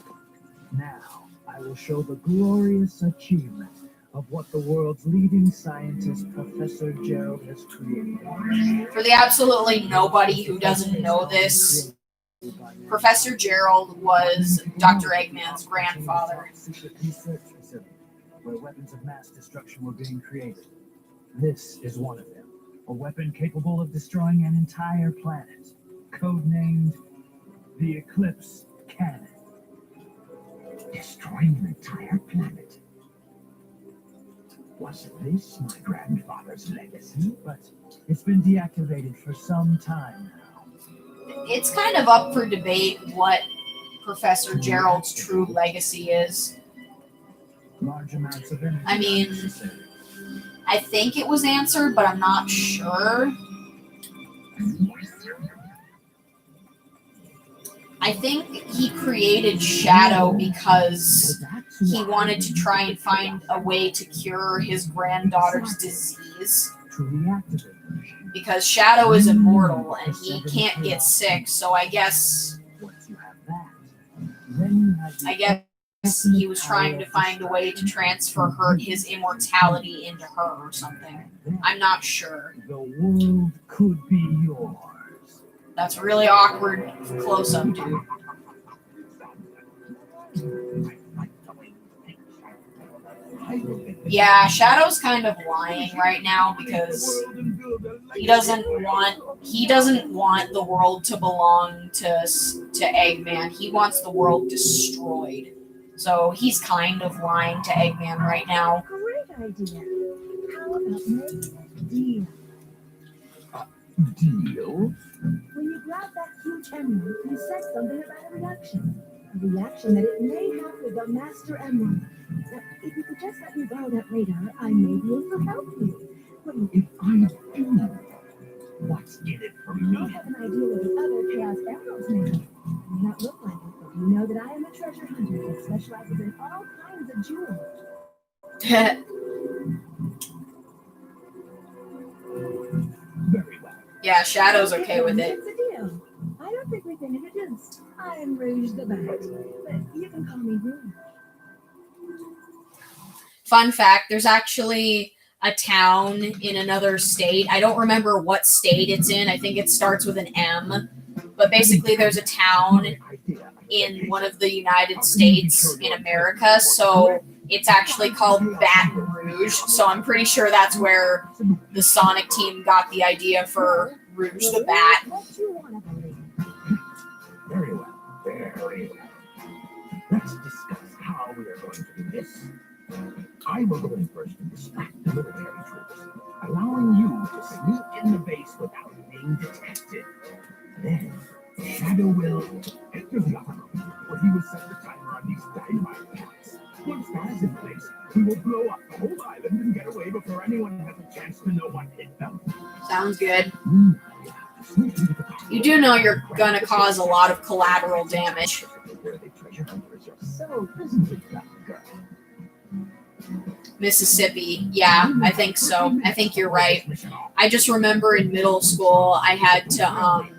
Now, I will show the glorious achievement of what the world's leading scientist, Professor Gerald, has created. For the absolutely nobody who doesn't know this, Professor Gerald was Dr. Eggman's grandfather. Secret research facility where weapons of mass destruction were being created. This is one of them. A weapon capable of destroying an entire planet. Codenamed the Eclipse Cannon. Destroying an entire planet? Was this my grandfather's legacy? But it's been deactivated for some time now. It's kind of up for debate what Professor Gerald's true legacy is. Large amounts of energy. I mean, I think it was answered, but I'm not sure. I think he created Shadow because he wanted to try and find a way to cure his granddaughter's disease. Because Shadow is immortal and he can't get sick, so I guess he was trying to find a way to transfer his immortality into her or something. I'm not sure. The world could be yours. That's a really awkward close-up, dude. Yeah, Shadow's kind of lying right now because he doesn't want the world to belong to Eggman. He wants the world destroyed. So he's kind of lying to Eggman right now. Great idea. How about making a deal? Deal? When you grab that huge emerald, you said something about a reaction. A reaction that it may have with the Master Emerald. Now, if you could just let me borrow that radar, I may be able to help you. What do you If I do, what's in it for I me? have an idea with the other Chaos Emeralds now. It may not look like it, but you know that I am a treasure hunter that specializes in all kinds of jewels. Very well. Yeah, Shadow's okay with it. It's a deal. I don't think we've been introduced. I am Rouge the Bat, but you can call me Rouge. Fun fact, there's actually a town in another state. I don't remember what state it's in. I think it starts with an M. But basically there's a town in one of the United States in America. So it's actually called Baton Rouge. So I'm pretty sure that's where the Sonic team got the idea for Rouge the Bat. What you want to believe? Very well. Very well. Let's discuss how we are going to do this. I will go in first and distract the military troops, allowing you to sneak in the base without being detected. Then, Shadow will enter the upper room, where he will set the timer on these dynamite points. Once that is in place, we will blow up the whole island and get away before anyone has a chance to know what hit them. Sounds good. You do know you're gonna cause a lot of collateral damage. Where the treasure hunters are so, isn't it, Doctor? Mississippi. Yeah, I think so. I think you're right. I just remember in middle school, I had to,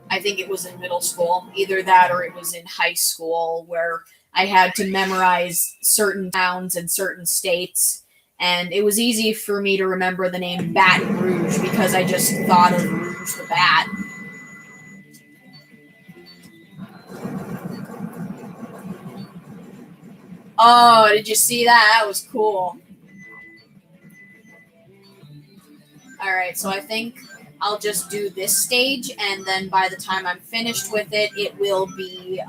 I think it was in middle school, either that or it was in high school, where I had to memorize certain towns and certain states. And it was easy for me to remember the name Baton Rouge because I just thought of Rouge the Bat. Oh, did you see that? That was cool. All right, so I think I'll just do this stage, and then by the time I'm finished with it, it will be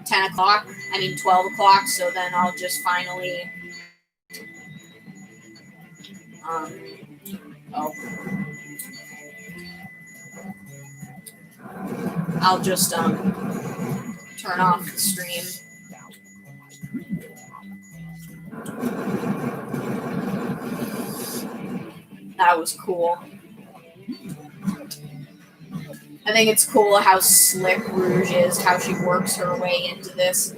10 o'clock. I mean 12 o'clock. So then I'll just finally. I'll just turn off the stream. That was cool. I think it's cool how slick Rouge is, how she works her way into this.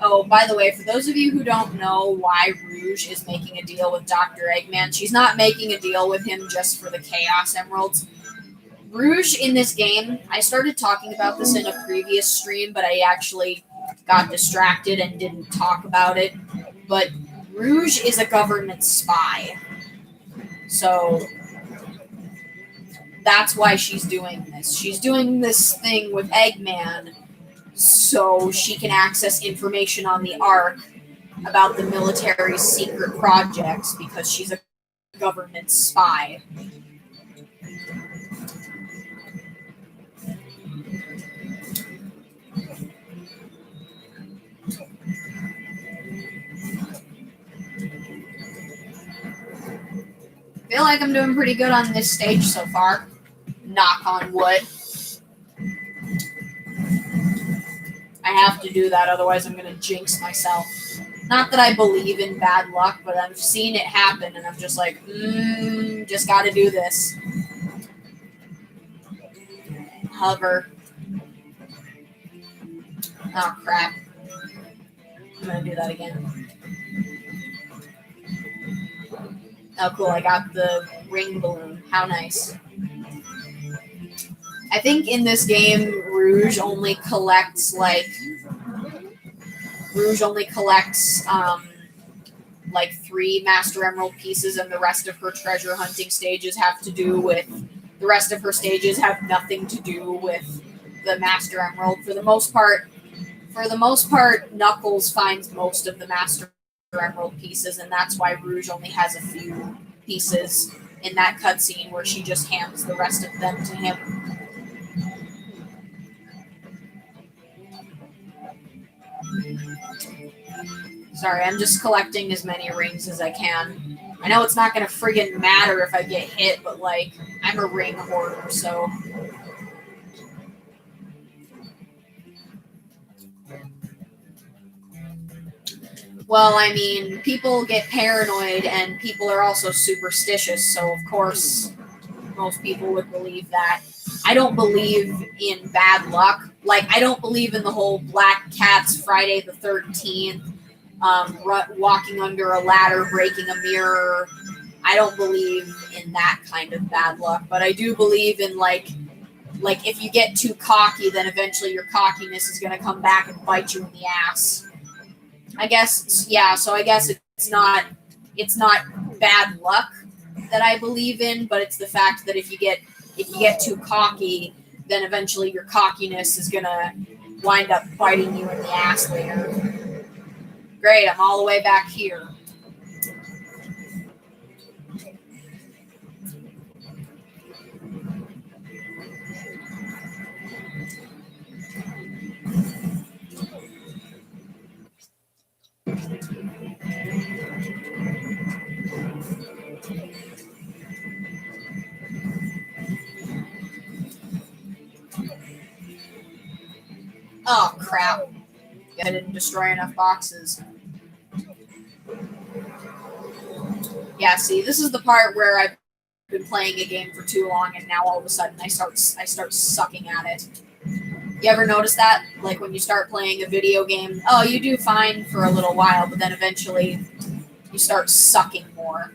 Oh, by the way, for those of you who don't know why Rouge is making a deal with Dr. Eggman, she's not making a deal with him just for the Chaos Emeralds. Rouge in this game, I started talking about this in a previous stream, but I actually got distracted and didn't talk about it. But Rouge is a government spy. So that's why she's doing this. She's doing this thing with Eggman so she can access information on the Ark about the military's secret projects because she's a government spy. I feel like I'm doing pretty good on this stage so far. Knock on wood. I have to do that, otherwise I'm going to jinx myself. Not that I believe in bad luck, but I've seen it happen, and I'm just like, just got to do this. Hover. Oh, crap. I'm going to do that again. Oh, cool. I got the ring balloon. How nice. I think in this game, Rouge only collects, like 3 Master Emerald pieces, and the rest of her treasure hunting stages have nothing to do with the Master Emerald. For the most part, Knuckles finds most of the Master Emerald pieces, and that's why Rouge only has a few pieces in that cutscene where she just hands the rest of them to him. Sorry, I'm just collecting as many rings as I can. I know it's not gonna friggin' matter if I get hit, but like, I'm a ring hoarder, so. Well, I mean, people get paranoid and people are also superstitious, so of course most people would believe that. I don't believe in bad luck. Like, I don't believe in the whole Black Cat's Friday the 13th, walking under a ladder, breaking a mirror. I don't believe in that kind of bad luck, but I do believe in like if you get too cocky, then eventually your cockiness is going to come back and bite you in the ass. I guess, yeah, so I guess it's not bad luck that I believe in, but it's the fact that if you get too cocky, then eventually your cockiness is gonna wind up biting you in the ass later. Great, I'm all the way back here. Oh, crap. I didn't destroy enough boxes. Yeah, see, this is the part where I've been playing a game for too long, and now all of a sudden I start sucking at it. You ever notice that? Like when you start playing a video game, oh, you do fine for a little while, but then eventually you start sucking more.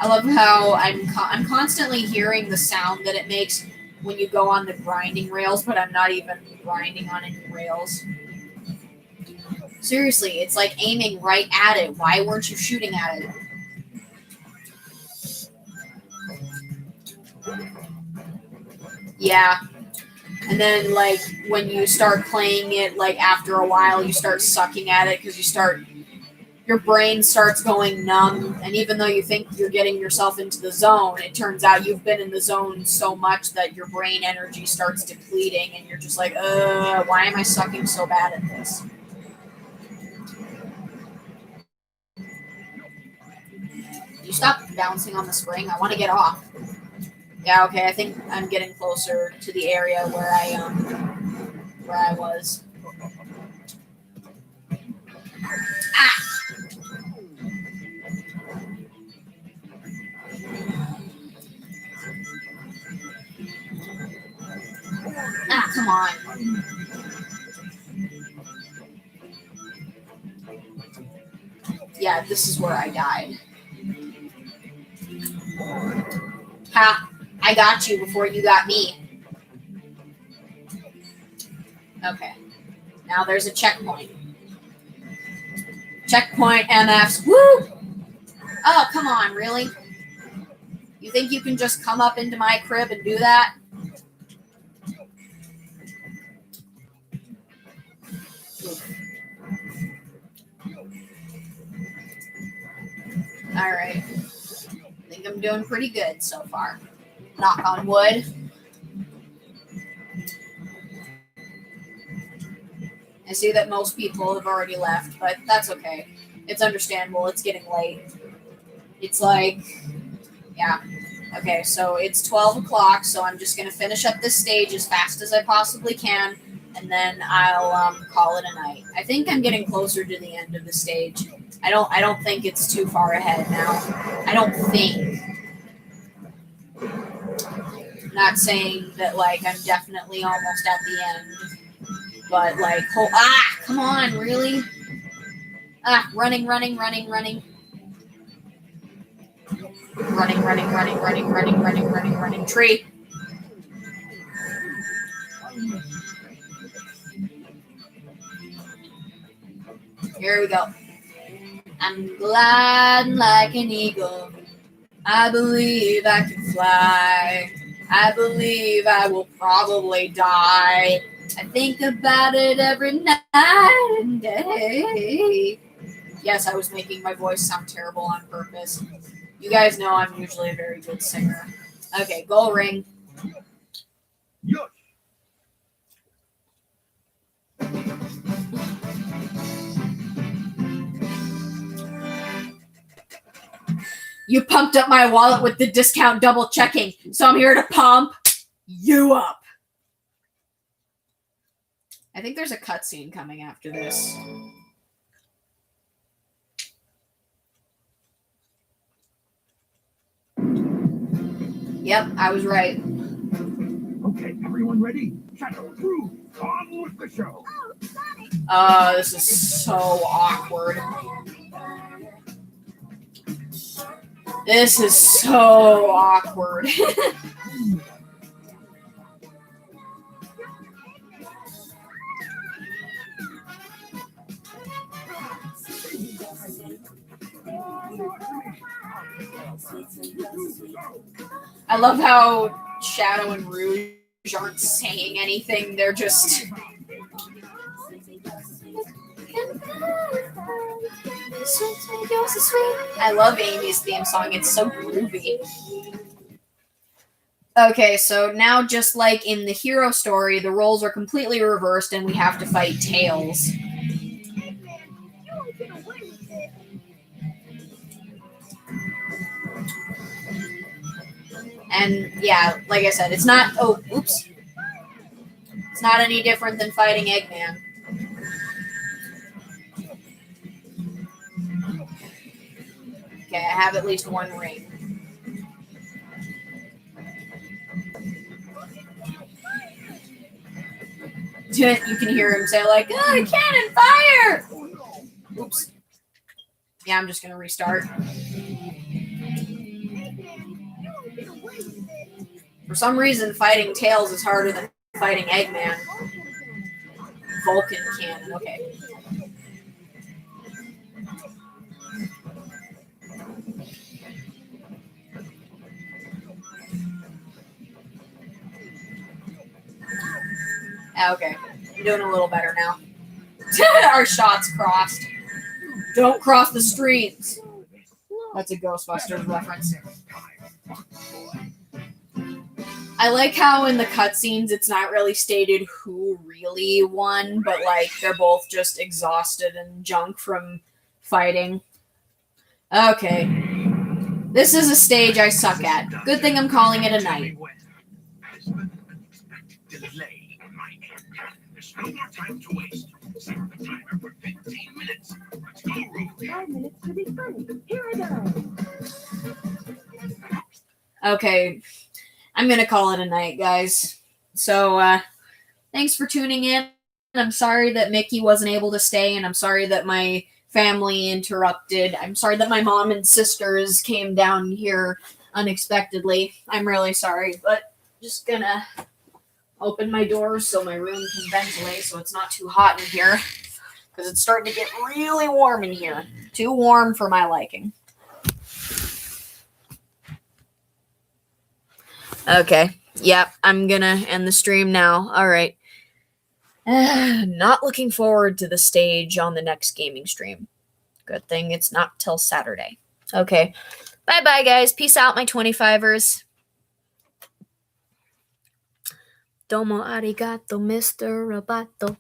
I love how I'm constantly hearing the sound that it makes when you go on the grinding rails, but I'm not even grinding on any rails. Seriously, it's like aiming right at it. Why weren't you shooting at it? Yeah. And then, like, when you start playing it, like, after a while, you start sucking at it because your brain starts going numb. And even though you think you're getting yourself into the zone, it turns out you've been in the zone so much that your brain energy starts depleting. And you're just like, why am I sucking so bad at this? You stop bouncing on the spring. I want to get off. Yeah, okay. I think I'm getting closer to the area where I was. Ah! Ah, come on. Yeah, this is where I died. Ha! I got you before you got me. Okay. Now there's a checkpoint. Checkpoint MFs. Woo! Oh, come on, really? You think you can just come up into my crib and do that? Alright. I think I'm doing pretty good so far. Knock on wood. I see that most people have already left, but that's okay. It's understandable. It's getting late. It's like, yeah. Okay, so it's 12 o'clock, so I'm just going to finish up this stage as fast as I possibly can, and then I'll call it a night. I think I'm getting closer to the end of the stage. I don't think it's too far ahead now. I don't think. I'm not saying that, like, I'm definitely almost at the end. But, like, come on, really? Running. Running. Tree. Here we go. I'm gliding like an eagle. I believe I can fly. I believe I will probably die. I think about it every night and day. Yes, I was making my voice sound terrible on purpose. You guys know I'm usually a very good singer. Okay, goal ring. Yes. You pumped up my wallet with the discount double checking, so I'm here to pump you up. I think there's a cutscene coming after this. Yep, I was right. Okay, everyone ready? Shadow, Rouge, on with the show. This is so awkward. This is so awkward. I love how Shadow and Rouge aren't saying anything. They're just... I love Amy's theme song. It's so groovy. Okay, so now just like in the hero story, the roles are completely reversed and we have to fight Tails. And yeah, like I said, it's not... Oh, oops. It's not any different than fighting Eggman. Okay, I have at least one ring. You can hear him say like, "Oh, cannon fire!" Oops. Yeah, I'm just gonna restart. For some reason, fighting Tails is harder than fighting Eggman. Vulcan cannon, okay. Okay, I'm doing a little better now. Our shots crossed. Don't cross the streets. That's a Ghostbusters reference. I like how in the cutscenes it's not really stated who really won, but like they're both just exhausted and junk from fighting. Okay. This is a stage I suck at. Good thing I'm calling it a night. Delay on my end. There's no more time to waste. Set the timer for 15 minutes. Let's go, Rouge. 5 minutes to be funny. Here I go. Okay. I'm going to call it a night, guys. So, thanks for tuning in. I'm sorry that Mickey wasn't able to stay, and I'm sorry that my family interrupted. I'm sorry that my mom and sisters came down here unexpectedly. I'm really sorry, but just gonna open my doors so my room can ventilate so it's not too hot in here, because it's starting to get really warm in here. Too warm for my liking. Okay. Yep, I'm gonna end the stream now. All right. Not looking forward to the stage on the next gaming stream. Good thing it's not till Saturday. Okay. Bye-bye, guys. Peace out, my 25ers. Domo arigato, Mr. Roboto.